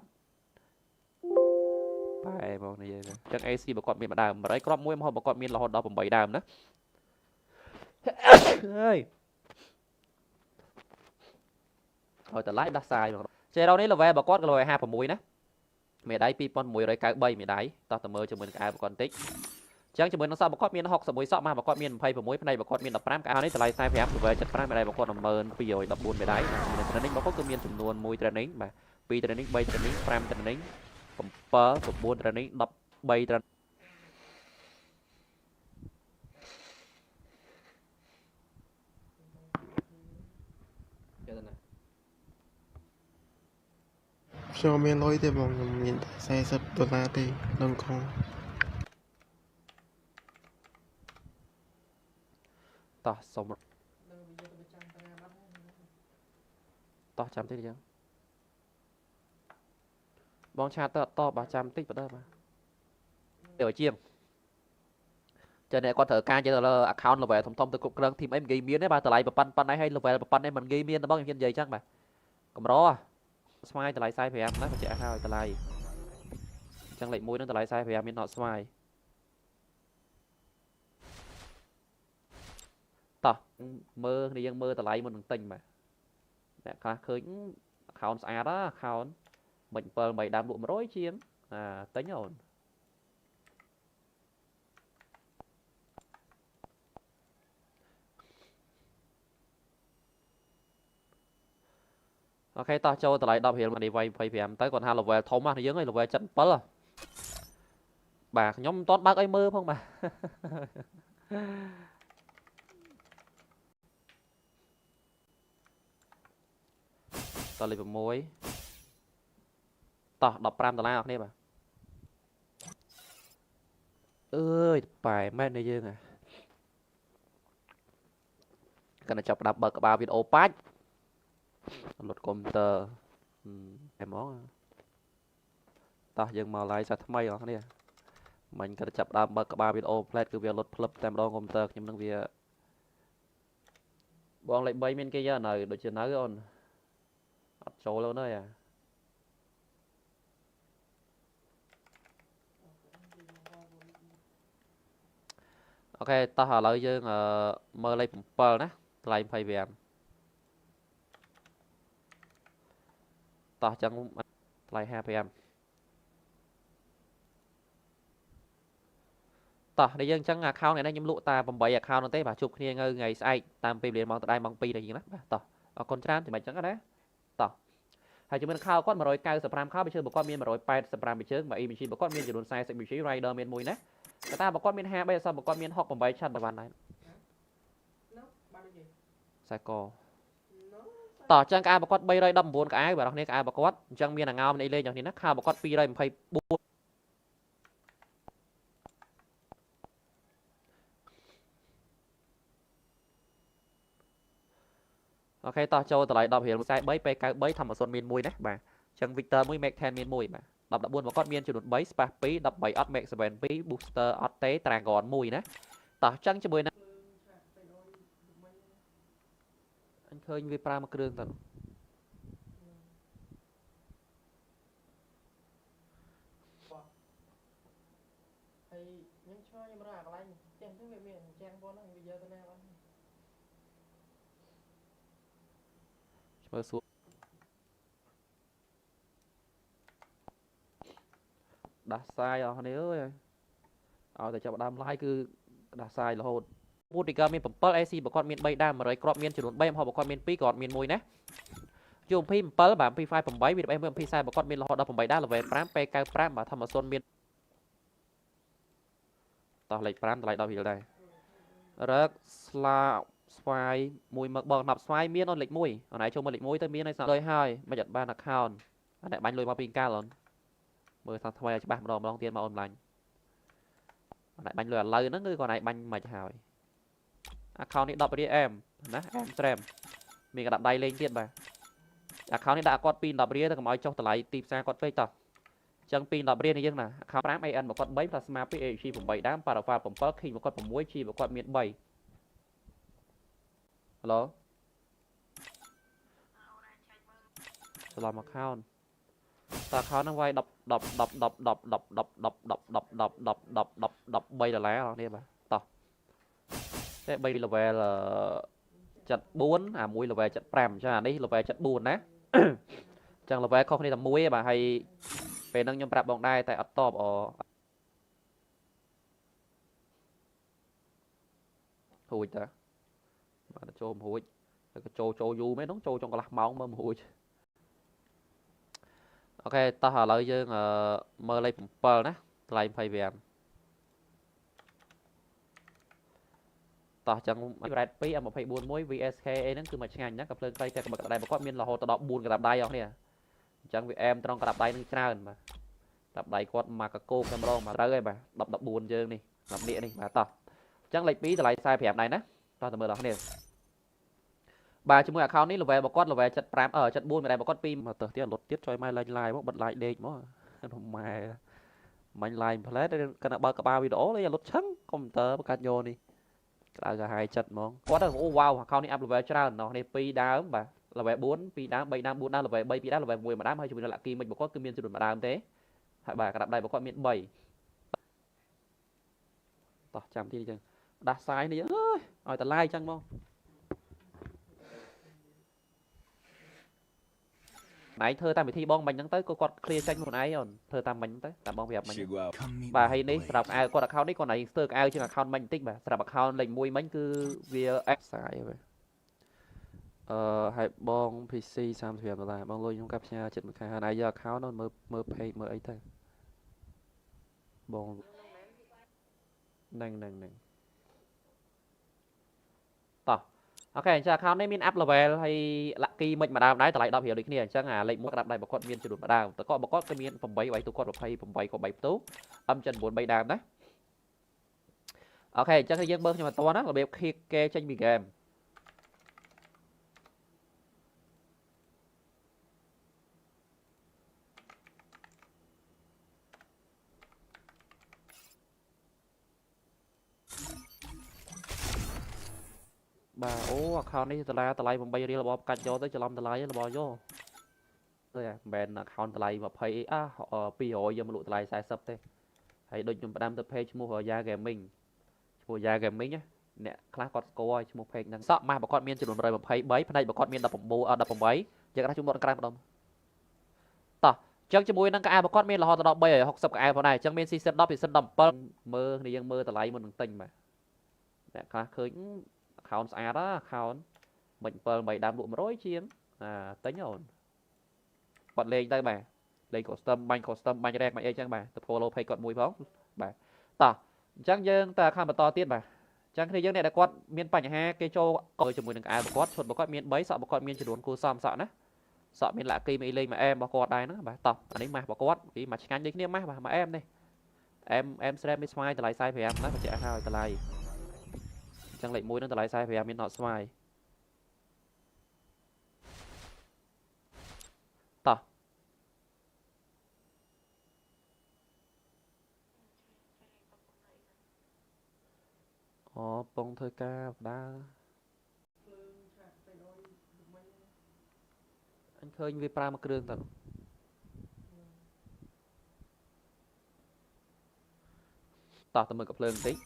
ไปมองในยังจังไอซีบอกก่อนมีมาดามอะไรกรอบมวยมาบอกก่อนมีเราดอกผมใบดามนะเฮ้ยเอาแต่ไล่ดักทรายเจ้าเรานี่เราแวะบอกก่อนก็เลยห้าผมมวยนะเมื่อได้ปีปอนมวยไรกายใบเมื่อได้ต่อแต่เมื่อจะเหมือนกายบอกก่อนติ๊กจังจะเหมือนน้องสาวบอกก่อนมีนหกสมุยสอบมาบอกก่อนมีนไพ่ผมมวยภายในบอกก่อนมีนดับปรามกายนี่แต่ไล่ทรายพยายามถือว่าจัดปรามไม่ได้บอกก่อนเมินปีโอยดับบุญไม่ได้ในตอนนี้บอกก็คือมีจำนวนมวยตอนนี้มาปีตอนนี้ใบตอนนี้ปรามตอนนี้ผมเปิดผมบุญตอนนี้ดับใบตอนcho men lối để vòng nhìn xe sập đột la thì đồng conต่อสมต่อจำที่ยังบองชาต่อบาจำติ๊กไปได้มาเดี๋ยวเชียงจะเนี่ยก่อนเถอะการจะเรา account เราไปทำตะกุกเรื่องทีมเอ็มเกมเมียนได้มาแต่ไรแบบปันได้ให้เราไปปันได้มันเกมเมียนแต่บ้างยังใหญ่จังไปกำรอสมัยแต่ไรไซพยายามนะมันจะเอาแต่ไรจ chẳng lệnh mũi nó lại sai phải miền nọ xoài tỏ mơ đi dân mơ ta lại một đường tình mà nè khơi khảo xa đó khảo mình bờ mày đam lụa mà rối chiếm tính ổn ok ta cho ta lại đọc hiện mà đi vay vay em tới còn hai là về thông mà thì giống như là về trận bớt à bà nhóm toán bác ấy mơ không bà ta lấy một mối ta đọc pram ta la nè bà ơi bài mẹ này dương à cái này chọc đập bật ba video patch luật computer em món ta dừng mà lại sao thay rồi nè mình cần chập đập bật ba video play cứ việc luật flip tem đo computer nhưng năng việc bọn lại bay bên kia giờ này đội chiến nói rồi trâu luôn đấy à ok ta hỏi lại dương mơ lấy pearl nè lại phải về ta chẳng lại 2pm ta đây dương chẳng account này nó nhắm lụa ta bằng 7 account nó tế bà chụp kia ngơi ngày sai tam pi liền mong ta đây mong pi này gì đó ta con trán thì mày chẳng có đấy ta hay chúng mình khao con mà rồi cao sập ram khao bây giờ một con miên mà rồi bay sập ram bây giờ mà im chỉ một con miên chỉ đồn sai sẽ bị chế rider miên mùi nè người ta một con miên hai bây giờ sao một con miên học bằng 7 chân bằng này sai co tỏ chẳng ai một con bay đây đâm buồn cả ai bảo này ai một con chẳng miên là ngao này lên như thế nó khao một con pi đây phải buồn ok ta cho ta lại đọc hiểu sai bấy pk bấy thầm ở xuân miên mùi nè bà chẳng Victor mũi mẹ ten miên mùi mà đọc đã buồn một con miên chỉ đột bấy spa pí đọc 7 odd mẹ 7 pí booster odd tế tràn gòn mùi nè tỏ chẳng cho bơi nè anh khơi như pra mà kêu tận mơ xuống đã sai rồi nếu ơi tại cho bạn đam like cứ đã sai là hồn bút đi cơ miền phẩm pearl ac một con miền bay đam mà rồi crop miền chỉ đồn bay em họ một con miền pi còn miền mùi nè dùng phim pearl bản pi file phẩm bay vì em pi sai một con miền là họ đọc phẩm bay đa là về pram pk pram mà thầm ở xuân miền tao lại pram lại đọc hiểu đây rất là xoay mùi mực bò nạp xoay miên on lịch mùi ở này cho một lịch mùi tới miên này sao đời hai mà nhận ban account anh lại bánh lùi vào pin ca luôn mười thằng thay cho bạn đồng tiền mà online lại bánh lùi lời nó người còn này bánh mà chào account này đọc đi em nè em stream mình đặt đây lên tiền bà account này đã con pin đọc đi thì mọi cho lại tìm sang con facebook chẳng pin đọc đi này nhưng nè account rám an một con bấy là smart pay chiผม 7 đám paraผม perk khi một conผม muối chi một con miền 7 hello làm account ta account nó quay đọc bay là lá rồi nè bà tao thế bay là về là chặt 4 muối là về chặt pram cho đi là về chặt buồn nè chẳng là về không đi làm muối bà hay về nâng nhom prap bóng đai tại top ở hùi ta mà nó trôm hùi cái trâu du mấy nó trâu trong cái lát máu mà hùi ok ta hỏi lại dương mơ lấy pearl nè lại phải về ta chẳng red pi em một phải buồn mối vsk nó cứ mà ngành nhá cặp lên tay cái bậc đại một con miên là hồ ta đọc buồn cái đạp đai không nè chẳng vì em trong cái đạp đai nó tràn mà đạp đai con mà cái cô camera mà ra đây mà đọc buồn dương đi đọc địa đi mà ta chẳng lấy pi lại sai phèm này nè ta mơ đó nè bà chúng mình account này là về một con là về chặt pram ở chặt buôn mà đây một con pin mà tờ tiền lột tiết cho mai like bật lại đền mà mà mình like play cái nào ba video lấy lột trắng computer bắt vô đi là hai chặt mong có đó wow account này up là về cho nó này pi đá bà là về 4 pi đá 7 đá 4 đá là về 7 pi đá là về 10 mà đá hay chúng mình là kim mình có cứ miên sử dụng mà đá thế ហើយបាទក្តាប់ដៃរបស់គាត់មាន3តោះចាំទីនេះចឹងដាស់សាយនេះអើយឲ្យតឡាយចឹងមកណៃធ្វើតាមវិធីបងមិញហ្នឹងទៅគាត់ clear ចេញខ្លួនឯងអូនធ្វើតាមមិញទៅតាមបងប្រាប់មិញបាទហើយនេះសម្រាប់អាវគាត់ account នេះគាត់ណៃស្ទើរអាវជាង account មិញបន្តិចបាទសម្រាប់ account លេខ1មិញគឺវា X សាយបាទហើយបង PC $35បងលុយខ្ញុំកាប់ផ្ញើចិត្តមួយខែហើយណៃយក account នោះមើល page មើលអីទៅបងហ្នឹងតោះអូខេអញ្ចឹង account នេះមាន up level ហើយ lucky មិនម្ដងដែរតម្លៃ10រៀលដូចគ្នាអញ្ចឹងអាលេខ1ក្តាប់ដៃរបស់គាត់មានចំនួនម្ដងតើគាត់របស់គាត់គឺមាន8វាយទូគាត់28ក៏3ផ្ទុះ M9 9 3ដើមណាអូខេអញ្ចឹងយើងមើលខ្ញុំអត់តណារបៀប kick គេចេញពី game បាទអូ account នេះតម្លៃ8រៀលរបស់កាច់យកទៅច្រឡំតម្លៃរបស់យកទៅមិនមែន account តម្លៃ20200យកមកលក់តម្លៃ40ទេហើយដូចខ្ញុំផ្ដាំទៅ page ឈ្មោះ Ya Gaming ឈ្មោះ Ya Gaming ណាអ្នកខ្លះគាត់ស្គាល់ឈ្មោះ page ហ្នឹងសក់ម៉ាស់របស់គាត់មានចំនួន123ផ្នែករបស់គាត់មាន18យកដាក់ជុំដុតក្រៅម្ដងតោះអញ្ចឹងជាមួយនឹងកៅអៅរបស់គាត់មានរហូតដល់360កៅអៅផងដែរអញ្ចឹងមាន CZ 10 CZ 17មើលគ្នាយើងមើលតម្លៃមុននឹងទិញបាទអ្នកខ្លះឃើញ account ស្អាតណា account មិន7 3ដើមលក់100ជាងទិញអូនគាត់លេងទៅបាទលេង custom បាញ់ custom បាញ់ reg បាញ់អីចឹងបាទទៅ follow page គាត់មួយផងបាទតោះអញ្ចឹងយើងទៅ account បន្តទៀតបាទអញ្ចឹងគ្នាយើងអ្នកដែលគាត់មានបញ្ហាគេចូលជាមួយនឹងកៅអៅរបស់គាត់ឈុតរបស់គាត់មាន3សក់របស់គាត់មានចំនួនគូសមសក់ណាសក់មានលាក់គីមួយលេងមួយអែមរបស់គាត់ដែរហ្នឹងបាទតោះអានេះម៉ាស់របស់គាត់ពីមួយឆ្ងាញ់ដូចគ្នាម៉ាស់បាទមួយអែមនេះអែមស្រែមមានស្វាយតម្លៃ45ណាបញ្ជាក់ឲ្យតម្លៃអញ្ចឹងលេខ1នឹងតម្លៃ45មាន not ស្វាយតោះអូពងធ្វើការបដាអញឃើញវាប្រើមួយគ្រឿងទៅតោះទៅមើលកាភ្លើងបន្តិច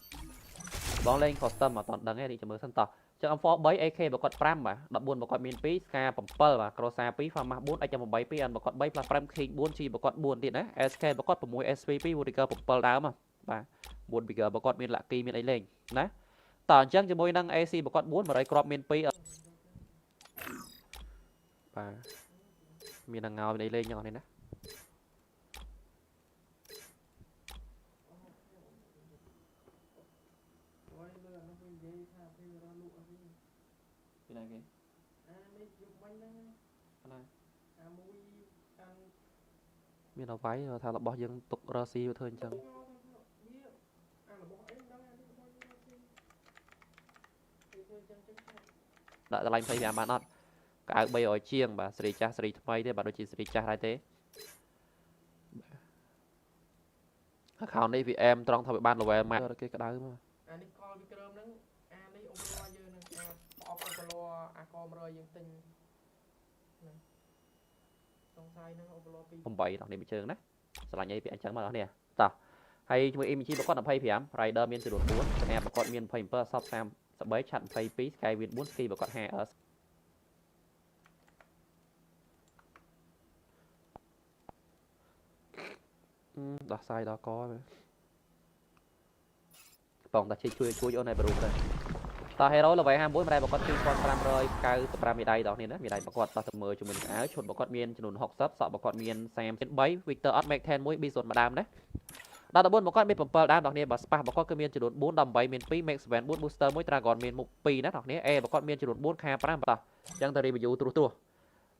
បងលេង custom អត់ដឹងទេនេះចាំមើលសិនតោះចឹង M4 3 AK របស់គាត់5បាទ14របស់គាត់មាន2 Ska 7បាទ Crossa 2 Famas 4 XM 8 2 N របស់គាត់3 Plus 5 King 4 G របស់គាត់4ទៀតណា SK របស់គាត់6 SV 2 Woodpecker 7ដើមបាទ Woodpecker របស់គាត់មាន Lucky មានអីលេងណាតោះអញ្ចឹងជាមួយនឹង AC របស់គាត់4 100គ្រាប់មាន2បាទមានងោមានអីលេងយ៉ាងនេះណាពីណាគេនេះយកបាញ់ហ្នឹងណាមានអ្វីថារបស់យើងទុករស៊ីទៅធ្វើអញ្ចឹងដាក់តម្លៃ25បានអត់កៅអៅ300ជាងបាទសេរីចាស់សេរីថ្មីទេបាទដូចជាសេរីចាស់ដែរទេ account នេះ VM ត្រង់ថាវាបាន level ម៉ាក់គេក្តៅមកអានេះកលវាក្រឹមហ្នឹងអានេះអូបឡយើងនឹងអាប្រអប់អូបឡអាក100យើងទិញសង្ស័យហ្នឹងអូបឡ2 8ដល់នេះមួយជើងណាស្រឡាញ់អីពាក់អញ្ចឹងមកដល់នេះតោះហើយជាមួយ MG របស់គាត់25 Rider មានចំនួន4 Snap របស់គាត់មាន27 Sub 33 Chat 22 Skywin 4 Ski របស់គាត់ 5S ដោះសាយដល់កបងតាជួយអូនឲ្យបរូទៅតោះ Hero level 51មេដៃរបស់គាត់2595មេដៃដល់នេះណាមេដៃរបស់គាត់តោះទៅមើលជាមួយនឹងអាវឈុតរបស់គាត់មានចំនួន60សក់របស់គាត់មាន33 Victor អត់ Mac 10 1 B0 ម្ដងណាដល់14របស់គាត់មាន7ដើមដល់នេះបាទ Spa របស់គាត់គឺមានចំនួន4 18មាន2 Max 7 4 Booster 1 Dragon មានមុខ2ណាដល់នេះ A របស់គាត់មានចំនួន4 K5 បាទអញ្ចឹងទៅ review ត្រួស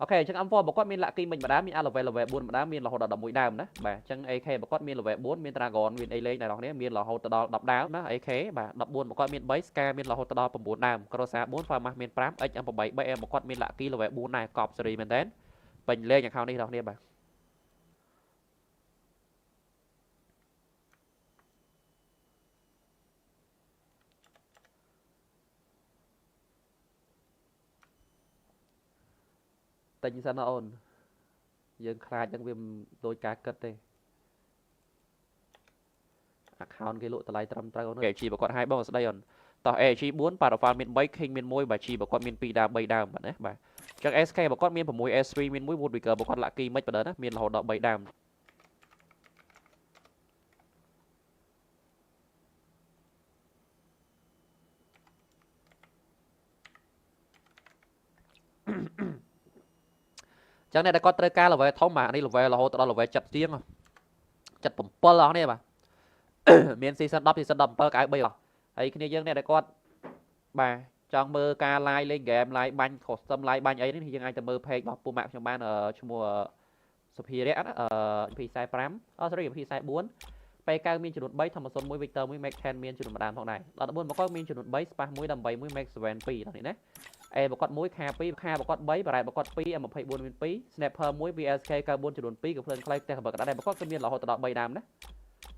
អូខេអញ្ចឹង M4 របស់គាត់មាន Lucky មិចម្ដងមាន level 4ម្ដងមានរហូតដល់11ដើមណាបាទអញ្ចឹង AK របស់គាត់មាន level 4មាន Dragon មានអីលេងដែរដល់នេះមានរហូតដល់10ដើមណា AK បាទ14របស់គាត់មាន3 Ska មានរហូតដល់9ដើម Crossa 4 Famas មាន5 XM 8 3M របស់គាត់មាន Lucky level 4ដែរកប់សេរីមែនតើពេញលេង account នេះដល់នេះបាទទិញសិនណាអូនយើងខ្លាចហ្នឹងវាមិនដូចការគិតទេ account គេលក់តម្លៃត្រឹមត្រូវអូន AG បើគាត់ឲ្យបងស្ដីអូនតោះ AG 4 profile មាន3 king មាន1បាទ G បើគាត់មាន2ដើម3ដើមបាទណាបាទចឹង SK បើគាត់មាន6 S3 មាន1 Woodpecker បើគាត់ lucky មិនបណ្ដណាមានរហូតដល់3ដើមចឹងអ្នកដែលគាត់ត្រូវការ level ធំបាទនេះ level រហូតដល់ level 7ជាង77អស់នេះបាទមាន season 10 season 17កៅ3អស់ហើយគ្នាយើងអ្នកដែលគាត់បាទចង់មើលការ live លេង game live បាញ់ custom live បាញ់អីនេះយើងអាចទៅមើល page របស់ពូម៉ាក់ខ្ញុំបានឈ្មោះសុភារៈMP45 sorry MP44 ពេលកៅមានចំនួន3 Thomason 1 Victor 1 Max 10មានចំនួនម្ដងផងដែរដល់14មកគាត់មានចំនួន3 Spark 1 ដើម្បី1 Max 7 2ដល់នេះណាអេបគាត់1ខា2ខាបគាត់3បារ៉ែបគាត់2 M24 មាន2 Snapper 1 VSK 94ចំនួន2ក៏ភ្លើងខ្លីផ្ទះកបកដែរបគាត់គឺមានរហូតដល់3ដើមណា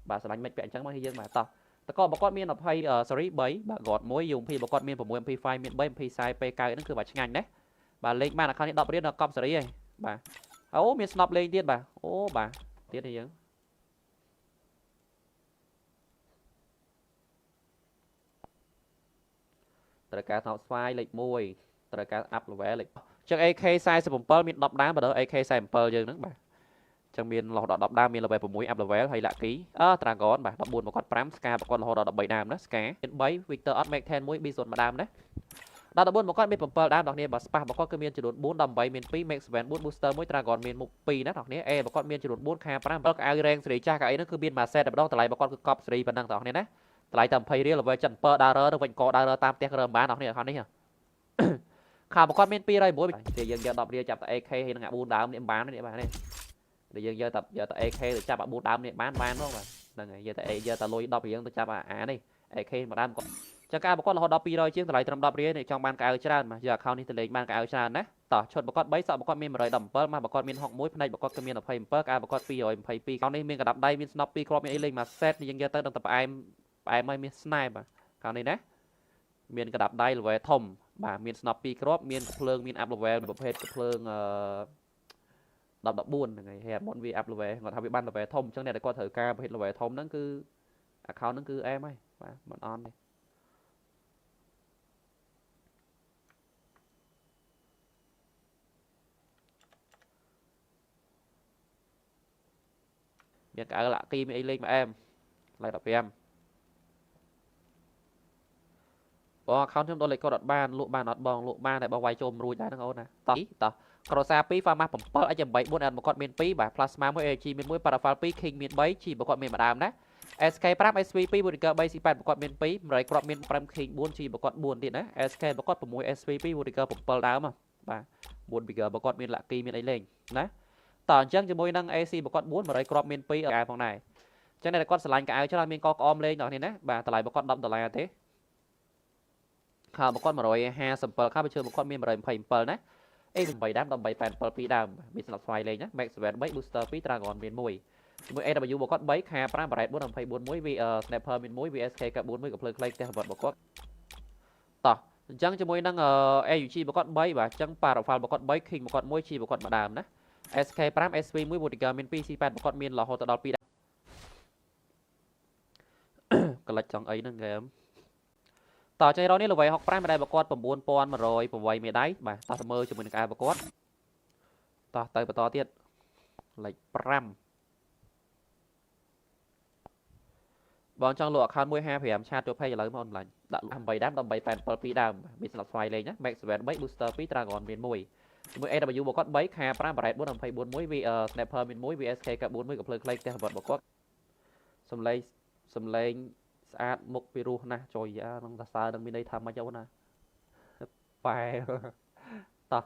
បាទស្រឡាញ់មិនពាក់អញ្ចឹងមកយើងបាទតោះតកបគាត់មាន20 sorry 3បាទគាត់1 UMP បគាត់មាន6 MP5 មាន3 MP40 P9 ហ្នឹងគឺបាទឆ្ងាញ់ណាបាទលេខបានអាខនេះ10រៀលដល់កប់សេរីហ៎បាទអូមានស្នប់លេងទៀតបាទអូបាទទៀតនេះយើងត្រូវការថោកស្វាយលេខ1ត្រូវការ up level លេខចឹង AK47 មាន10ដើមបើដល់ AK47 យើងហ្នឹងបាទចឹងមានរហូតដល់10ដើមមាន level 6 up level ហើយ lucky dragon បាទ14មកគាត់5 ska បគាត់រហូតដល់13ដើមណា ska មាន3 Victor អត់ Max 10 1 B0 មួយដើមណាដល់14មកគាត់មាន7ដើមដល់គ្នាបាទ spa បគាត់គឺមានចំនួន4 18មាន2 Max 7 4 booster 1 dragon មានមុខ2ណាដល់គ្នា A បគាត់មានចំនួន4 K5 បគាត់អាវ rank សេរីចាស់កៅអីហ្នឹងគឺមានមួយ set តែម្ដងតម្លៃបគាត់គឺកប់សេរីប៉ុណ្ណឹងដល់គ្នាណាតម្លៃតែ20រៀល level 77ដើរទៅវិញកដើរតាមផ្ទះក៏រើបានដល់គ្នាខាងនេះខាបគាត់មាន201តែយើងយក10រៀលចាប់តែ AK ហើយនឹង4ដើមនេះបាននេះបាទនេះតែយើងយកតែ AK ទៅចាប់4ដើមនេះបានហ្មងបាទហ្នឹងហើយយកតែលុយ10រៀលទៅចាប់អានេះ AK មួយដើមគាត់ចឹងការបគាត់រហូតដល់200ជាងតម្លៃត្រឹម10រៀលនេះចង់បានកៅច្រើនបាទយក account នេះទៅលេងបានកៅច្រើនណាតោះឈុតបគាត់3សក់បគាត់មាន117មកបគាត់មាន61ផ្នែកបគាត់គឺមាន27កៅបគាត់222កៅនេះមានកដាប់ដៃមានស្នប់2គ្រាប់មានអីលេងមួយ set យើងយកទៅដល់តែផ្អែមហើយមាន snipe បាទកៅនេះណាមានកដាប់ដៃ level ធំបាទមានស្នប់2គ្រាប់មានភ្លើងមាន up level ប្រភេទភ្លើង10 14ហ្នឹងហើយ មុនវា up level គាត់ថាវាបាន level ធំអញ្ចឹងអ្នកដែលគាត់ត្រូវការប្រភេទ level ធំហ្នឹងគឺ account ហ្នឹងគឺអែមហើយបាទមិនអន់ទេមានកៅលាក់គីមានអីលេងមកអែមឡៃ15បង account ខ្ញុំដល់លេខកូដអត់បានលក់បានអត់បងលក់បានតែបងវាយចូលរួចដែរហ្នឹងអូនណាតោះក្រសា2 Farmas 7 H8 4 N មកគាត់មាន2បាទ Plasma 1 AG មាន1 Parafal 2 King មាន3 G មកគាត់មានម្ដងណា SK 5 SV 2 Woodpecker 3 C8 មកគាត់មាន2 100គ្រាប់មាន5 King 4 G មកគាត់4ទៀតណា SK មកគាត់6 SV 2 Woodpecker 7ដើមបាទ Woodpecker មកគាត់មាន lucky មានអីលេងណាតោះអញ្ចឹងជាមួយនឹង AC មកគាត់4 100គ្រាប់មាន2កៅផងដែរអញ្ចឹងតែគាត់ឆ្លាញ់កៅច្រើនមានកក្អមលេងដល់នេះណាបាទតម្លៃមកគាត់$10ទេខោមកគាត់157ខោបើជឿមកគាត់មាន127ណាអេ8ដើម1887 2ដើមមានស្លាប់ស្វាយលេងណា Max 7 3 Booster 2 Dragon មាន1ជាមួយ AW មកគាត់3 K5 Barret 4 24 1 V Sniper មាន1 VSK កា4 1ក៏ភ្លើងខ្លីផ្ទះវត្តមកគាត់តោះអញ្ចឹងជាមួយនឹង AUG មកគាត់3បាទអញ្ចឹង Parafal មកគាត់3 King មកគាត់1 G មកគាត់មួយដើមណា SK 5 SV 1 Woodpecker មាន2 C8 មកគាត់មានរហូតដល់2ដើមកលិចចង់អីហ្នឹងហ្គេមតោះចេះរកនេះល្វី65មេដៃប្រកួត9108មេដៃបាទតោះទៅមើលជាមួយនឹងការប្រកួតតោះទៅបន្តទៀតលេខ5បងចង់លក់ account 155ឆាតចូល page ឥឡូវមកអនឡាញដាក់8ដើម1887 2ដើមមានស្លាប់ស្វាយលេងណា Max 7 3 Booster 2 Dragon មាន1ជាមួយ AW មកគាត់3 K5 Barret 4 24 1 V Sniper មាន1 VSK កា4 1ក៏ភ្លើងខ្លីផ្ទះវត្តមកគាត់សំឡេងស្អាតមុខពីរោះណាស់ចុយនឹងតាសើនឹងមានន័យថាម៉េចអូនណាប៉ែតោះ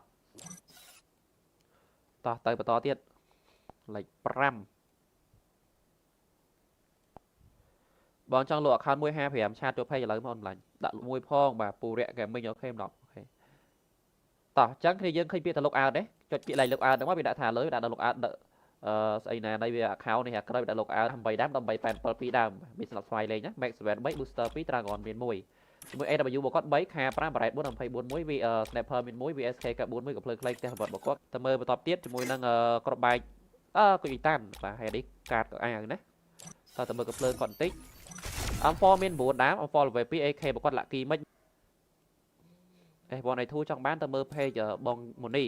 ទៅបន្តទៀតលេខ5បងចង់លក់ account 155ឆាតចូល page ឥឡូវមកអនឡាញដាក់មួយផងបាទពូរៈ gaming អូខេម្ដងអូខេតោះអញ្ចឹងគ្នាយើងឃើញពាក្យថា look out ទេចុចពាក្យ like look out ហ្នឹងមកវាដាក់ថាលើដាក់ look out ស្អីណានៃវា account នេះអាក្រោយដាក់ look out 8ដើម1887 ដើមមានស្លាប់ស្វាយលេងណា Max 7 3 Booster 2 Dragon មាន1ជាមួយ AW មកគាត់3 K5 Barret 4 24 1 V Sniper មាន1 VSK កា4 1ក៏ភ្លើងខ្លីផ្ទះវត្តមកគាត់ទៅមើលបន្តទៀតជាមួយនឹងក្របបែកគុយតានបាទហើយនេះកាតក៏អាវណាទៅមើលកំភ្លើងគាត់បន្តិច អំហ្វមាន9ដាមអំហ្វលេវ2 AK បគាត់លាក់គីមិនបងឯធូចង់បានទៅមើល page បងម៉ូនី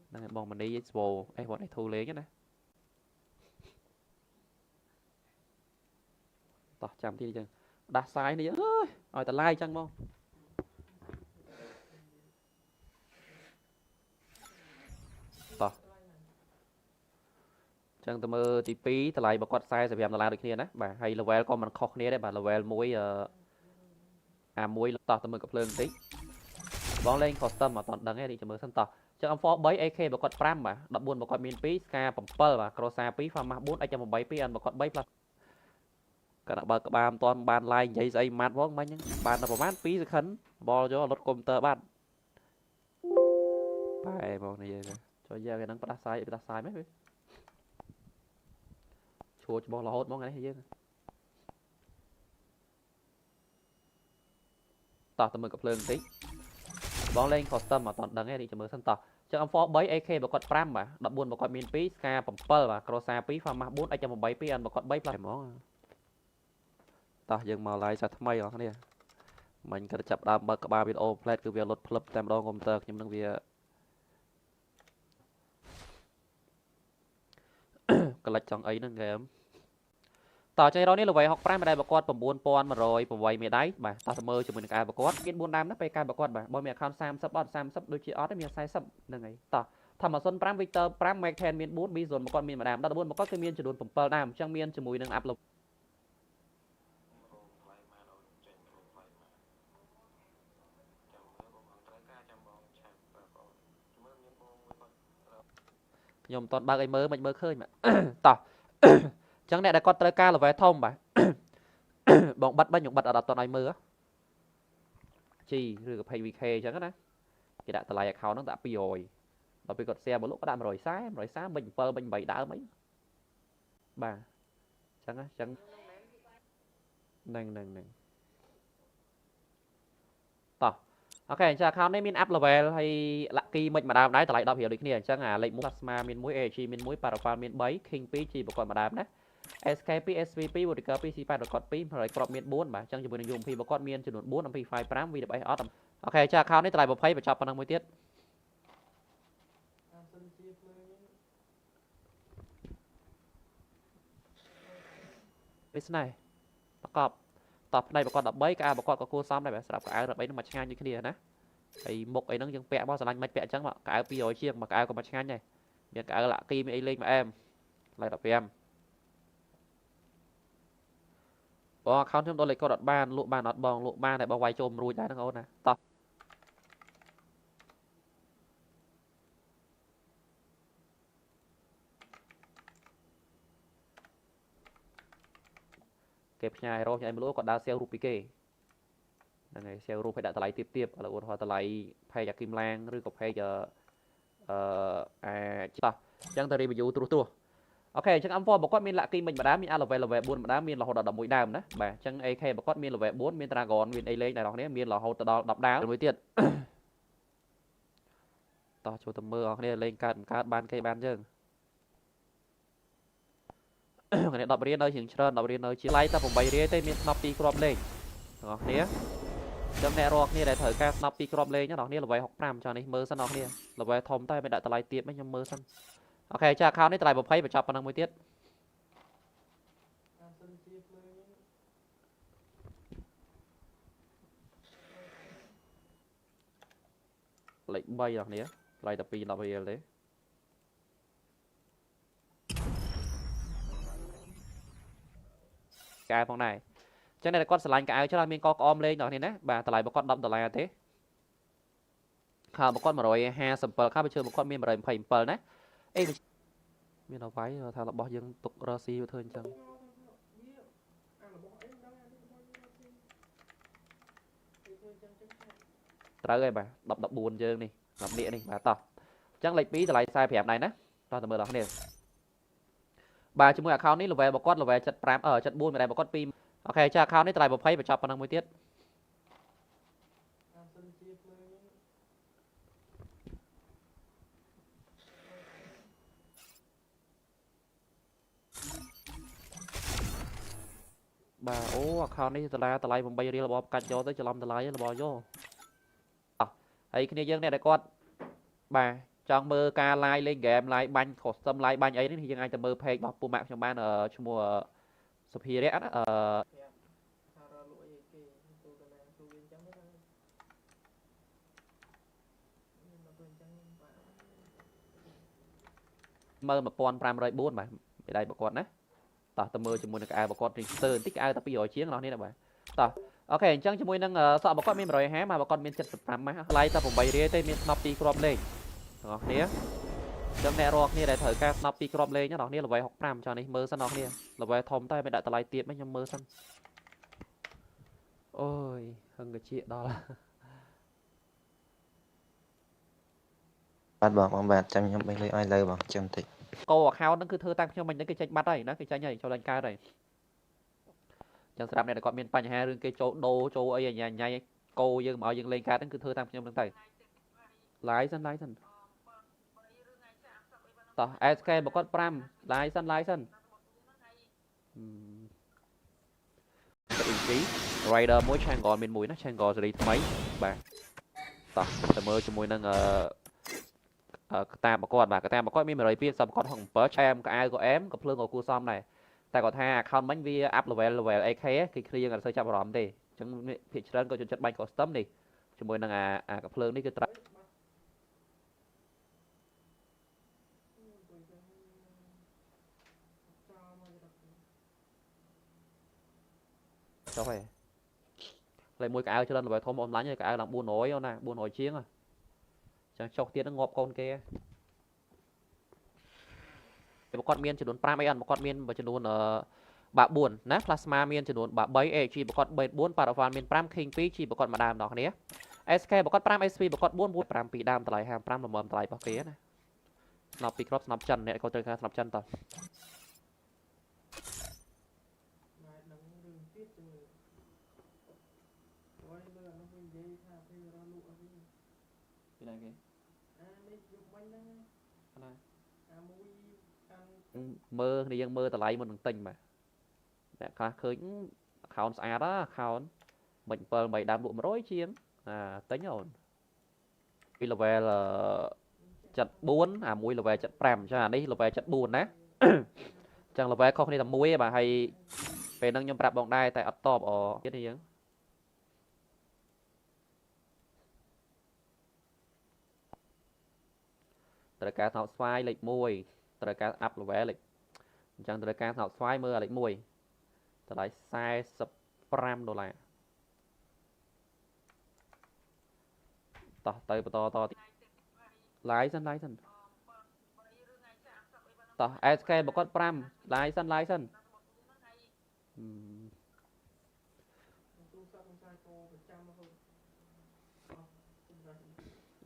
ហ្នឹងហើយបងម៉ូនីស្វោបងឯធូលេងណាតោះចាំទៀតអញ្ចឹងដាស់សាយនេះអើយឲ្យតឡាយអញ្ចឹងបងតោះចឹងទៅមើលទី2តម្លៃរបស់គាត់$45ដូចគ្នាណាបាទហើយ level ក៏មិនខុសគ្នាដែរបាទ level 1 A1 តោះទៅមើលកាភ្លើងបន្តិចបងលេង custom អត់តដឹងទេនេះចាំមើលសិនតោះចឹង M4 3 AK របស់គាត់5បាទ14របស់គាត់មាន2 Scar 7បាទ Crossa 2 Famas 4 H8 2 N របស់គាត់3 plus កាលបើក្បាលមិនទាន់បាន line និយាយស្អីម៉ាត់ផងមិញហ្នឹងបានតែប្រហែល2 second បលយកលុតកុំព្យូទ័របាត់បែរបងនិយាយចូលយកឯហ្នឹងផ្ដាសាយមែនទេឈួរច្បោះរហូតហ្មងនេះយើងតោះទៅមើលកាភ្លើងបន្តិចបងលេង custom អត់តដឹងទេនេះចាំមើលសិនតោះចឹង M4 3 AK របស់គាត់5បាទ14របស់គាត់មាន2 Scar 7បាទ Crossa 2 Famas 4 H8 2 N របស់គាត់3 plus ហ្មងតោះយើងមក live សាថ្មីបងប្អូនមិញគាត់ចាប់ដើមបើកក្បាលវីដេអូ plate គឺវាលុតផ្លឹបតែម្ដងកុំព្យូទ័រខ្ញុំនឹងវាកលិចចង់អីហ្នឹងហ្គេមតោះចេះរកនេះ level 65មេដៃរបស់គាត់9108មេដៃបាទតោះទៅមើលជាមួយនឹងកាយរបស់គាត់មាន4ដាមណាពេលកាយរបស់គាត់បាទបើមាន account 30អត់30ដូចជាអត់ទេមាន40ហ្នឹងហើយតោះថាមក05 Victor 5 Mac 10មាន4 B zone របស់គាត់មាន1ដាម14របស់គាត់គឺមានចំនួន7ដាមអញ្ចឹងមានជាមួយនឹង upload ខ្ញុំមិនតន់បើកឲ្យមើលមិនមើលឃើញតោះអញ្ចឹងអ្នកដែលគាត់ត្រូវការ level ធំបាទបងបិទបាញ់ខ្ញុំបិទអត់តន់ឲ្យមើលG ឬក៏ PVK អញ្ចឹងណាគេដាក់តម្លៃ account ហ្នឹងដាក់200ដល់ពេលគាត់ share មកលោកក៏ដាក់140បាញ់7បាញ់8ដើមអីបាទអញ្ចឹងហ្នឹងតោះអូខេអញ្ចឹង account នេះមាន up level ហើយ lucky មិនម្ដងដែរតម្លៃ10រៀលដូចគ្នាអញ្ចឹងអាលេខ1 plasma មាន1 AG មាន1 paraffin មាន3 king 2 G ប្រកបម្ដងណា SK 2 SV 2 Woodker 2 C8 ប្រកប2ហើយក្របមាន4បាទអញ្ចឹងជាមួយនឹង UMP ប្រកបមានចំនួន4 MP5 5 VWS អត់អូខេចា account នេះតម្លៃ20បញ្ចប់ប៉ុណ្ណឹងមួយទៀតវាស្នេះប្រកបតបផ្នែកប្រកប13ក្អាប្រកបក៏គួរសមដែរបាទស្រាប់ក្អា13នឹងមកឆ្ងាញ់ដូចគ្នាណាហើយមុខអីហ្នឹងយើងពាក់មកស្រឡាញ់មិនពាក់អញ្ចឹងមកក្អា200ជាងមកក្អាក៏មកឆ្ងាញ់ដែរមានក្អាលាក់គីមានអីលេងមកអែមឡើង15បង account ខ្ញុំដល់លេខកូដអត់បានលក់បានអត់បងលក់បានតែបងវាយចូលមិនរួចដែរហ្នឹងអូនណាតោះគេផ្ញើរោផ្ញើមលក់គាត់ដើរ sale រូបពីគេហ្នឹងហើយ sale រូបឲ្យដាក់តម្លៃទៀបឥឡូវឧទាហរណ៍តម្លៃ page អាគីមឡាងឬក៏ page តោះអញ្ចឹងទៅ review ត្រួសអូខេអញ្ចឹង M4 របស់គាត់មាន lucky មិចម្ដងមាន level 4ម្ដងមានរហូតដល់11ដើមណាបាទអញ្ចឹង AK របស់គាត់មាន level 4មាន dragon មានអីលេងដែរបងប្អូនមានរហូតដល់10ដើមមួយទៀតតោះចូលទៅមើលបងប្អូនលេងកើតបានគេបានយើងគ្នា10រៀលនៅជាងច្រើន10រៀលនៅជាឡៃតែ8រៀលទេមានស្នប់2គ្រាប់លេងបងប្អូនចឹងអ្នករកគ្នាដែលត្រូវការស្នប់2គ្រាប់លេងណាបងប្អូន level 65ចុះនេះមើលសិនបងប្អូន level ធំតែមិនដាក់តម្លៃទៀតទេខ្ញុំមើលសិនអូខេចា account នេះតម្លៃ20បញ្ចប់ប៉ុណ្ណឹងមួយទៀតលេខ3បងប្អូនថ្លៃតែ2 10រៀលទេកែផងដែរចឹងតែគាត់ឆ្លាញ់កៅច្រើនមានកក្អមលេងបងប្អូនណាបាទតម្លៃរបស់គាត់$10ទេខោរបស់គាត់157ខោបើជើងរបស់គាត់មាន127ណាអេមានអវ័យថារបស់យើងទុករកស៊ីទៅធ្វើអញ្ចឹងត្រូវហើយបាទ10 14យើងនេះ10នាក់នេះបាទតោះអញ្ចឹងលេខ2តម្លៃ45ដែរណាតោះទៅមើលបងប្អូនបាទជាមួយ account នេះ level របស់គាត់ level 75 74មិនដែររបស់គាត់2អូខេចា account នេះតម្លៃ20បញ្ចប់ប៉ុណ្ណឹងមួយទៀត bà ô account này tờ lai vùng bay đi là bỏ cắt cho tới cho làm tờ lai là bỏ vô ấy cái này dân này đại con bà trong mơ ca like lên game like banh custom like banh ấy thì dân ai tờ mơ page bọc bộ mạng trong ban ở trong mùa superior mơ mà pon pram rồi bốn mà để đây bà con á tao tao mơ cho mùi cái ai bà con thì từ tích ai tao bây giờ chiến nó này là bà tao ok chẳng cho mùi năng sợ bà con miền rồi hé mà bà con miền chất sập má like tao cũng bày ra tới miền snap đi crop lên đó nè chẳng nè rock nè để thử ca snap đi crop lên nhá đó nè là vậy học pram cho này mơ sân đó nè là vậy thom tay bên đại tao like tiệm mấy nhom mơ sân ôi hơn cái chuyện đó là bắt bằng bạn trong nhóm bên lấy ai lời bằng trăm tỷ cô account nó cứ thưa tăng cho mình đến cái tranh bắt đây nó cái tranh này cho lên ca này chẳng sắp này là còn miền Pành ha rừng cái chỗ đô chỗ ấy nhà nhảy cô dương mà dương lên ca nó cứ thưa tăng cho mình thầy lái sân tao SK một con pram lái sân ý chí rider mỗi trang gòn miền mũi nó trang gòn rồi mấy bạn tao mơ cho mùi năng ta mà con bà cái ta mà có miếng rồi phía sau con hồng bớt em cái ai của em có phương của cô xong này ta có tha account bánh vi up level ấy khé thì khi là sơ chạm ròm đi chẳng thị trấn có chân bánh có tấm đi cho mùi năng cái phương đi cái cho phải lại mùi cái ai cho nên là phải thôm online như cái ai làm buôn nổi không nè buôn nổi chiến à chẳng cho tiền nó ngọp con kia một con miên chỉ đốn pram ấy ăn một con miên và chỉ đốn bạ buồn nè plasma miên chỉ đốn bạ bấy e chỉ một con bệt buôn paravan miên pram king pi chỉ một con mà đam đó này SK một con pram SP một con buôn pram pi đam lại hàng pram là mầm lại bao kia này nạp pi crop nạp chân này coi chơi nạp chân tao mơ thì dân mơ tao lấy một đường tình mà đã khơi khảo xa đó khảo mình pờ mày đam bụng rối chiếm tính rồi khi là về là chặt buôn muối là về chặt pram cho đi là về chặt buồn á chẳng là về không đi làm muối bà hay về nâng nhom bạc bóng đai tại ấp top ở cái gì tại cá thảo xoay lịch mùi tại cá ấp là về lịch chẳng tại cá thảo xoay mưa lịch mùi tại lại sai sập pram $ต่อเตยต่อไลซ์สันต่อ SK บอกก็พรำไลซ์สัน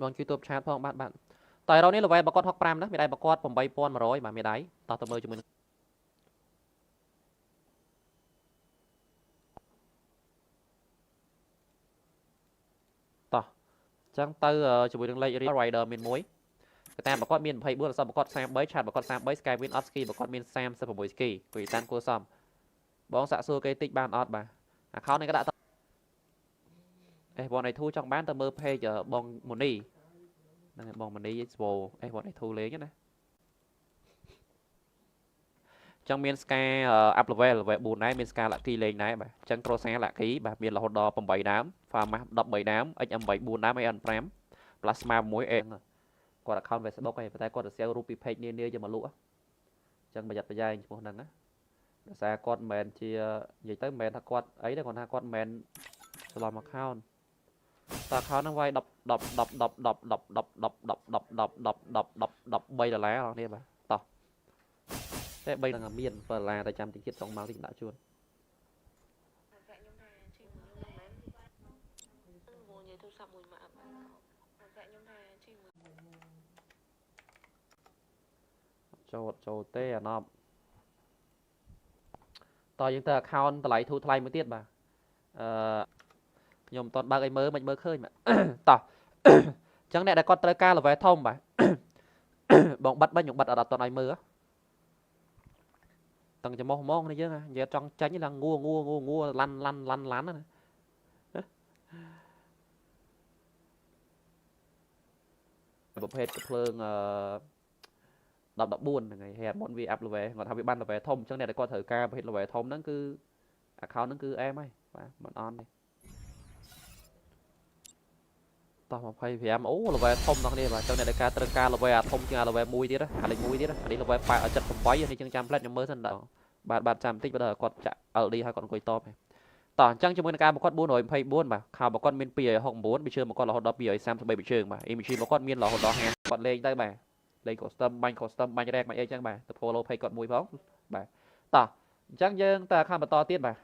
บางยูทูบชาร์ตพองบ้านต่อยเรานี่เราไปบอกก็ทอกพรำนะไม่ได้บอกก็ผมไปป้อนมาร้อยมาไม่ได้ต่อตัวมือจมูกchẳng tới chuẩn bị đường lây rider miền muối cái ta bảo con miền phải bữa sau bảo con sam bấy chặt bảo con sam bấy skywin oski bảo con miền sam sẽ phải bồi ski quỷ tan cô xóm bóng xạ xua cây tích ban ọt bà khao này cái đã bọn này thu trong bán tờ mơ pay giờ bong money bong money expo bọn này thu lấy nhé này trong miền sky up level về bùn này miền sky là kỳ lên này bà chẳng pro sáng là ký bà miền là hot dog 7 đám pha má đập 7 đám anh âm 7 4 đám mấy ăn prem plasma muối em còn là account về Facebook này phải còn là sell rupee page nia cho mà lụa chẳng mà giật bây giờ một lần á xa con mền chia vậy tới mền thằng con ấy đây còn hai con mền làm account ta account nó quay đập bay là lá rồi nè bà thế bây là miền và là tại trăm tiếng chết trong máu thì đã chuồn cho tê nó to những tờ account lấy thu thay mới tiết bà nhom toàn ba cái mơ mình mơ khơi mà tỏ chẳng lẽ đã con tờ ca là vé thông bà bọn bắt bao nhiêu bắt ở đặt toàn ai mơ tầng cho mong mong này chứ giờ trong tránh là ngua lăn á bộ phết cái phương đập buồn ngày hè bọn vi áp là về ngọt thằng bị ban là về thông chẳng này là coi thử ca phết là về thông nó cứ account nó cứ em ấy bọn on đi tao mà phải em ố là về thông nó đi và trong này là ca là về thông chứ là về mùi đi đó hay là mùi đi đó đi là về phải ở chật phòng bấy thì chân trăm plek nhóm mới thân đạo bạn trăm tích bây giờ còn chạy ở đi hay còn quay to này tỏ chẳng cho mình ca một con buôn rồi phải buôn mà khảo một con miên pì ở hồng bốn bị chơi một con là hot dog pì ở sam bảy bị chơi mà em bị chơi một con miên là hot dog hè còn lên đây bà lên custom banh rẹt mà chẳng bà tập follow phải còn mùi phóng bà tỏ chẳng dương ta khảo một to tiết bà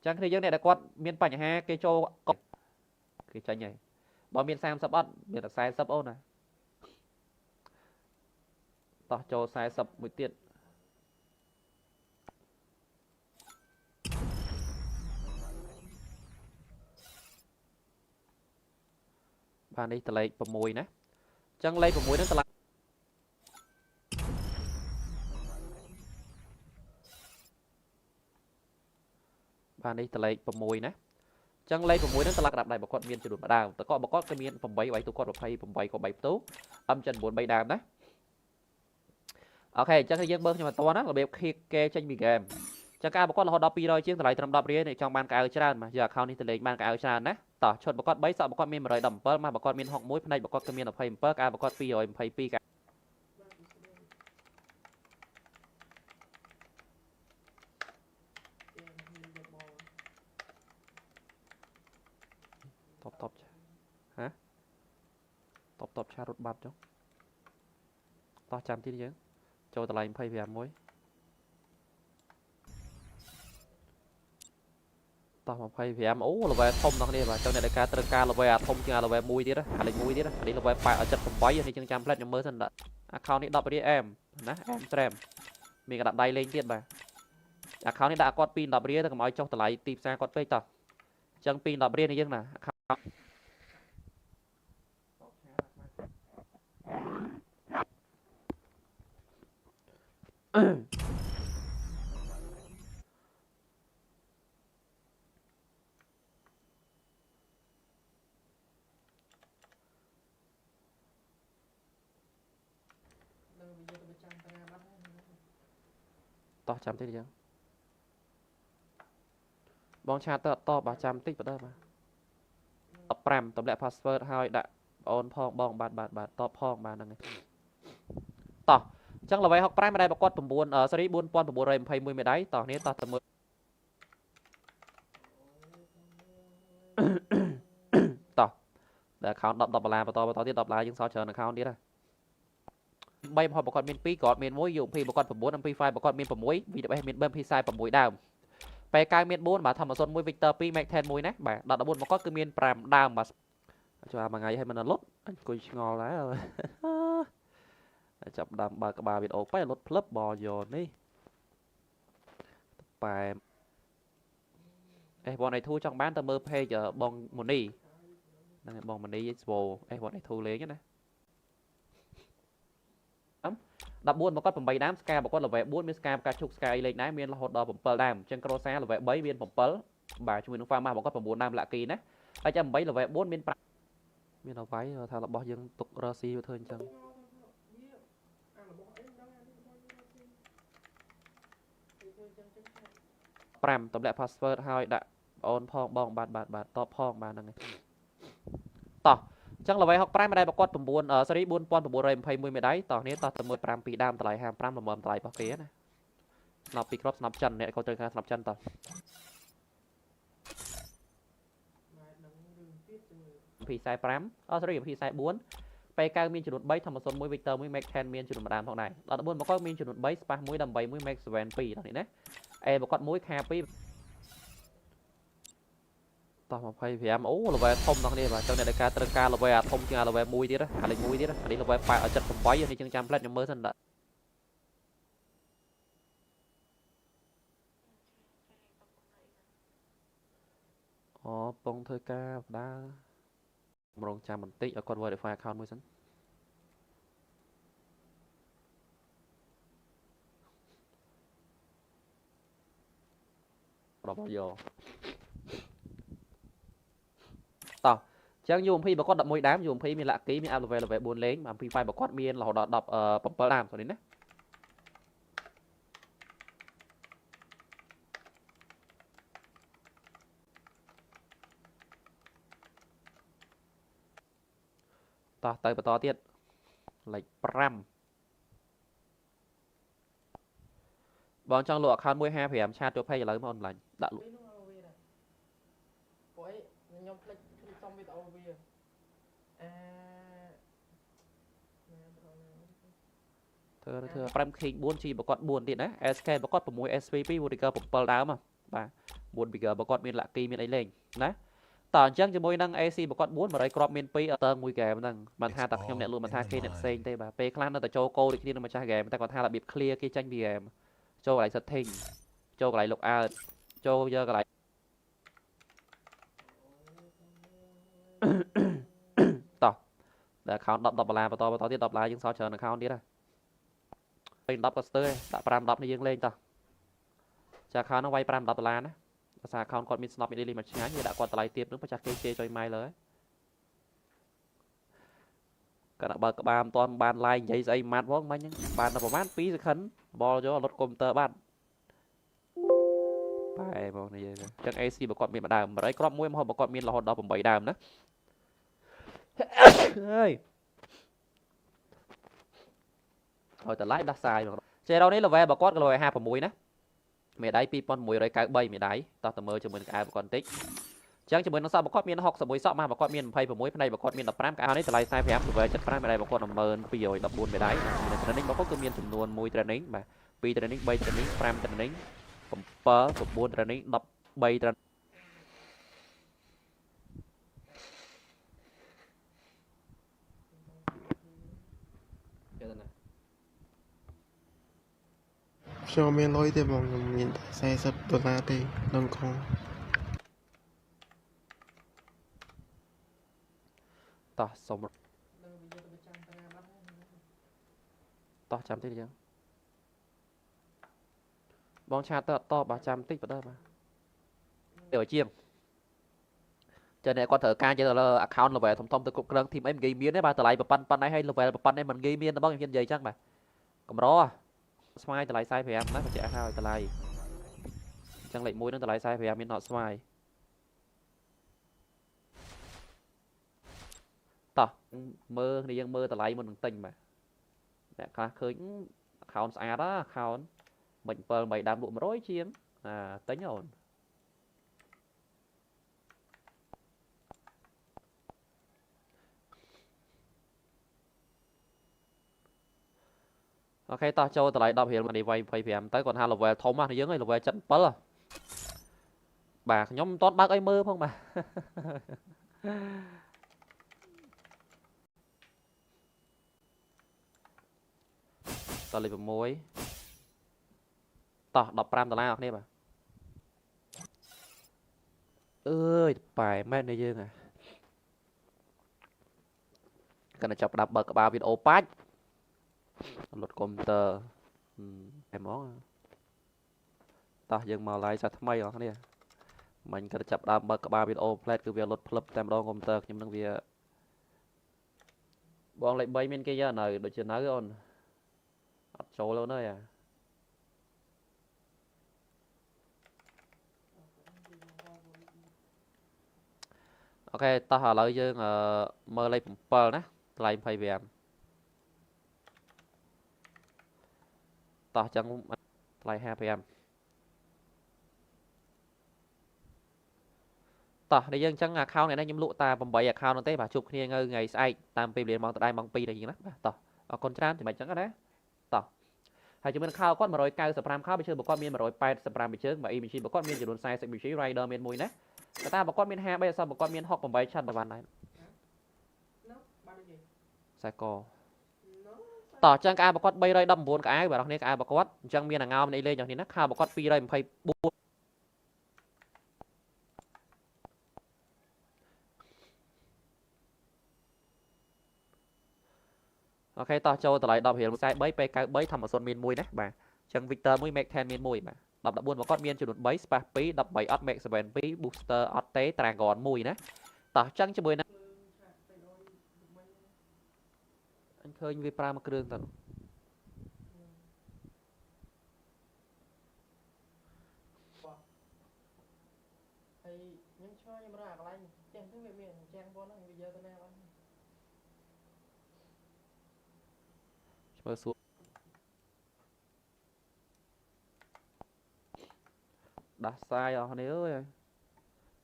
chẳng thì dương này là con miên banh ha cái cho cái tranh này bỏ miên sam sập ớt miên là sai sập ôn này tỏ cho sai sập mũi tiết bạn đi lấy bầm mùi nè chẳng lấy bầm mùi nó lại bạn đi lấy bầm mùi nè chẳng lấy bầm mùi nó lại đạp này một con miên chỉ đuổi mà đào tao có một con cái miên bầm bảy tụ con bầm bảy có bảy tú âm chân bốn bảy đàm đấy ok chắc cái giấc bơm nhưng mà to đó là bếp khi kê tranh bị game chẳng ca một con là hot dog pi rồi chứ lại tầm đập này trong ban cái tràn mà giờ khao đi từ lấy ban cái tràn nè tỏ chốt một con bấy sợ một con miên mà rồi đầm pơ mà một con miên học mũi này một con cái miên là phải pơ ca một con pi rồi phải pi cả top hả top cha rút bát chứ to chăm tí chứ cho tao lại phải về muối tao mà phải về ố là về thông nó đi và trong này là ca là về thông chứ là về mùi đi đó hay là mùi đi đó đi là về phải ở chật phòng bấy thì chân trăm plek nhóm mới thân đó account này đọc đi em nè em mình có đặt đây lên tiền bà account này đã có pin đọc đi thì mới cho tao lại tìm sang con phê tao chân pin đọc đi này chứ nè to chăm tích chứ bong cha to 300 tích vào đây mà tập pram tập lại password hai đã on phong bong bạt to phong bàn nàyต่อจังเราไว้ฮอกปลายมาได้ประกอบปุ่มบนสรีบุญปอนปุ่มบนอะไรไพ่มวยไม่ได้ต่อนี้ต่อเสมอต่อแต่เขาดอกลาต่อที่ดอกลายังซอเชิญเขานี้นะใบพอประกอบเมนปีกอดเมนมวยอยู่พี่ประกอบปุ่มบนอันพี่ไฟประกอบเมนปุ่มมวยวีจะไปเมนเบิ้มพี่ไซปุ่มมวยดาวไปกลายเมนบนมาทำมาโซนมวยวิกเตอร์ปีแม็กแทนมวยนะแบบดอกบนมันก็คือเมนปรามดาวมาจะมาไงให้มันลดกูงอแล้วจับดำบาบิดโอไปรถพลับบอโยนี่ไปไอ้บอลในทูtrong bán ta mơ phê giờ bong moneyนั่นบองมันนี่โวไอ้บอลในทูเลี้ยงนะดับบุญบอกว่าผมใบน้ำสกาบอกว่าเราแหวกบุญมีสกาการชุกสกาเล็กน้ำเมียนเราหดดอผมเปิลดามจังกรซ่าเราแหวกใบเมียนผมเปิลบ่าช่วยน้องฟ้ามาบอกว่าผมบุญน้ำละกีนะไอ้จำใบเราแหวกบุญเมียนปลาเมียนเอาไว้ทางเราบอกยังตกรอซีอยู่เถินจังปรามตบแหลกพาสเวิร์ดให้ได้ออนพองบองบาดต่อพองมานั่งไงต่อจังเราไว้ฮอกปลายมาได้ประกอบปุ่มบุญสรีบุญปอนปุ่มบุญอะไรไพ่มวยไม่ได้ต่อนี้ต่อเสมอปรามปีดามตะไลห้ามปรามละเมิมตะไลปะเกี้ยนะสนับปีครบสนับจันเนี่ยเขาเจอการสนับจันต่อพีไซปรามสรีพีไซบุญไปกลางมีจุดใบธรรมศาสตร์มวยวิกเตอร์มวยแม็กแทนเมียนจุดมาดามทองไหนต่อบุญบอกว่ามีจุดใบสปามวยดำใบมวยแม็กสเวนปีตอนนี้นะเอบอกว่ามวยแคปีต่อมาไพ่พยายามโอ้เราไปทมตรงนี้มาเจ้าในรายการตระการเราไปทมจังเราไปมวยดีนะอะไรมวยดีนะอันนี้เราไปไปเอาจัดผมไว้ในจังจำแพลตยังเมื่อสันดะอ๋อปงเธอกาได้มรองจำมันติเอาก่อนไว้ในไฟล์คาวมือสัน របស់យកតោះចឹង UMP បើគាត់11ដើម UMP មាន lucky មាន up level 4លេង MP5 បើគាត់មានរហូតដល់17ដើមទៅនេះណាតោះទៅបន្តទៀតលេខ5បងចង់លក់ account 155 ឆាតចូល page ឥឡូវមកអនឡាញដាក់លក់ ពួកឯងខ្ញុំផ្លេចសុំវីដេអូវាធ្វើ 5K 4G បើគាត់4ទៀតណា SK បើគាត់6 SV2 Woodpecker 7ដើមបាទ Woodpecker បើគាត់មាន lucky មានអីលេងណាតើអញ្ចឹងជាមួយនឹង AC បើគាត់4 100គ្រាប់មាន2អត់តើមួយហ្គេមហ្នឹងមិនថាតែខ្ញុំអ្នកលក់មិនថាគេអ្នកផ្សេងទេបាទពេលខ្លះនៅតែចូលកោដូចគ្នានឹងម្ចាស់ហ្គេមតែគាត់ថារបៀប clear គេចាញ់ VM ចូលកន្លែង setting ចូលកន្លែង look out ចូលយកកន្លែងតោះតែ account 10 $10 បន្តទៀត$10យើងសល់ច្រើន account ទៀតហ៎ពេញ10ក៏ស្ទើរដាក់5 10នេះយើងលេងតោះចា account ហ្នឹងវាយ5 $10ណាភាសា account គាត់មាន snap មាន daily មួយឆ្ងាញ់យើងដាក់គាត់តម្លៃទៀតនឹងប្រចាំគេជេរចុយម៉ៃលើគាត់បើក្បាលមិនទាន់បាន like និយាយស្អីម៉ាត់ផងមិញហ្នឹងបានតែប្រហែល2 second បលយកលុតកុំព្យូទ័របាត់បែរមកនិយាយទៅចឹង AC បើគាត់មានម្ដង100គ្រាប់មួយមកបើគាត់មានរហូតដល់8ដើមណាហើយឲ្យតែ like ដាស់សាយមកចេះរោនេះ level បើគាត់ក៏ level 56ណាមេដៃ 2193 មេដៃតោះតើមើលជាមួយនឹងក្អែបគាត់បន្តិចចឹងជាមួយនឹងសក់បើគាត់មាន61សក់មកបើគាត់មាន26ផ្នែកបើគាត់មាន15ក្អែបនេះតម្លៃ45 level 75មេដៃបើគាត់12214មេដៃនៅ training បើគាត់គឺមានចំនួន1 training បាទ2 training 3 training 5 training 7 9 training 13 trainingខ្ញុំមានលុយទេបងខ្ញុំមានតែ$40ទេក្នុងកង តោះសុំតោះចាំតិចចឹងបងឆាតទៅអត់តបបាទចាំតិចបើបាទទៅជាងចឹងអ្នកគាត់ត្រូវការយកទៅ account level ធំៗទៅគ្រប់គ្រង team អីមិនគេមានទេបាទតម្លៃប៉ុណ្ណេះហើយ level ប៉ុណ្ណេះមិនគេមានទេបងខ្ញុំនិយាយចឹងបាទកម្រស្វាយតម្លៃ45ណាបញ្ជាក់ឲ្យតម្លៃអញ្ចឹងលេខ1នឹងតម្លៃ45មានអត់ស្វាយតោះមើលគ្នាយើងមើលតម្លៃមុននឹងទិញបាទអ្នកខ្លះឃើញ account ស្អាត account មិន7 8ដើមលក់100ជាងទិញអូនអូខេតោះចូលតម្លៃ10រៀលមកនេះវាយ25ទៅគាត់ថា level ធំណាយើងឯង level 77បាទខ្ញុំមិនទាន់បើកអីមើលផងបាទតលេខ6តោះ$15អ្នកគ្នាបាទអើយប៉ែមែននេះយើងកាន់តែចាប់ផ្ដើមបើកក្បាលវីដេអូប៉ាច់លុតកុំព្យូទ័រតែហ្មងតោះយើងមក live សាថ្មីបងប្អូននេះមិញគាត់ចាប់ដើមបើកក្បាលវីដេអូ plate គឺវាលុតផ្លឹបតែម្ដងកុំព្យូទ័រខ្ញុំនឹងវាបងលេខ3មានគេយកនៅដូចជានៅអូនអត់ចូលអូនអើយអូខេតោះឥឡូវយើងមើលលេខ7ណាថ្លៃ25តោះចឹងថ្លៃ55តោះនេះយើងចឹង account នេះខ្ញុំលក់តា8 account នោះទេបាទជួបគ្នាថ្ងៃស្អែកតាមពេលវេលាម៉ោងដដែលម៉ោង2នេះណាបាទតោះអរគុណច្រើនចំណុចចឹងណាតោះហើយជាមួយនឹងខោគាត់195ខោបើជឿបើគាត់មាន185បិជើងបើ EMG បើគាត់មានចំនួន40 BG rider មានមួយណាតែបើគាត់មាន53អសបើគាត់មាន68ឆាត់បានដែរខ្សែកតោះចឹងក្អែបើគាត់319ក្អែបាទអ្នកគ្នាក្អែបើគាត់អញ្ចឹងមានអាងោមនេះលេងអ្នកនេះណាខោបើគាត់224អូខេតោះចូលតម្លៃ10រៀល43 P93 ធម្មសុនមានមួយណាបាទអញ្ចឹង Victor មួយ Mac 10មានមួយបាទ 14របស់គាត់មានចំនួន3 space 2 13អត់ max 7 2 booster អត់ទេ dragon 1ណាតោះចឹងជាមួយនឹងអញឃើញវាប្រើមួយគ្រឿងតើ ហើយខ្ញុំឆ្ងល់ខ្ញុំរកអាកន្លែងផ្ទះទៅវាមានអញ្ចឹងបងហ្នឹងវាយកទៅណាបាន មើលសួរដាស់សាយអស់នេះអើយ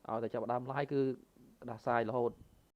ឲ្យតែចាប់ដើម live គឺដាស់សាយរហូត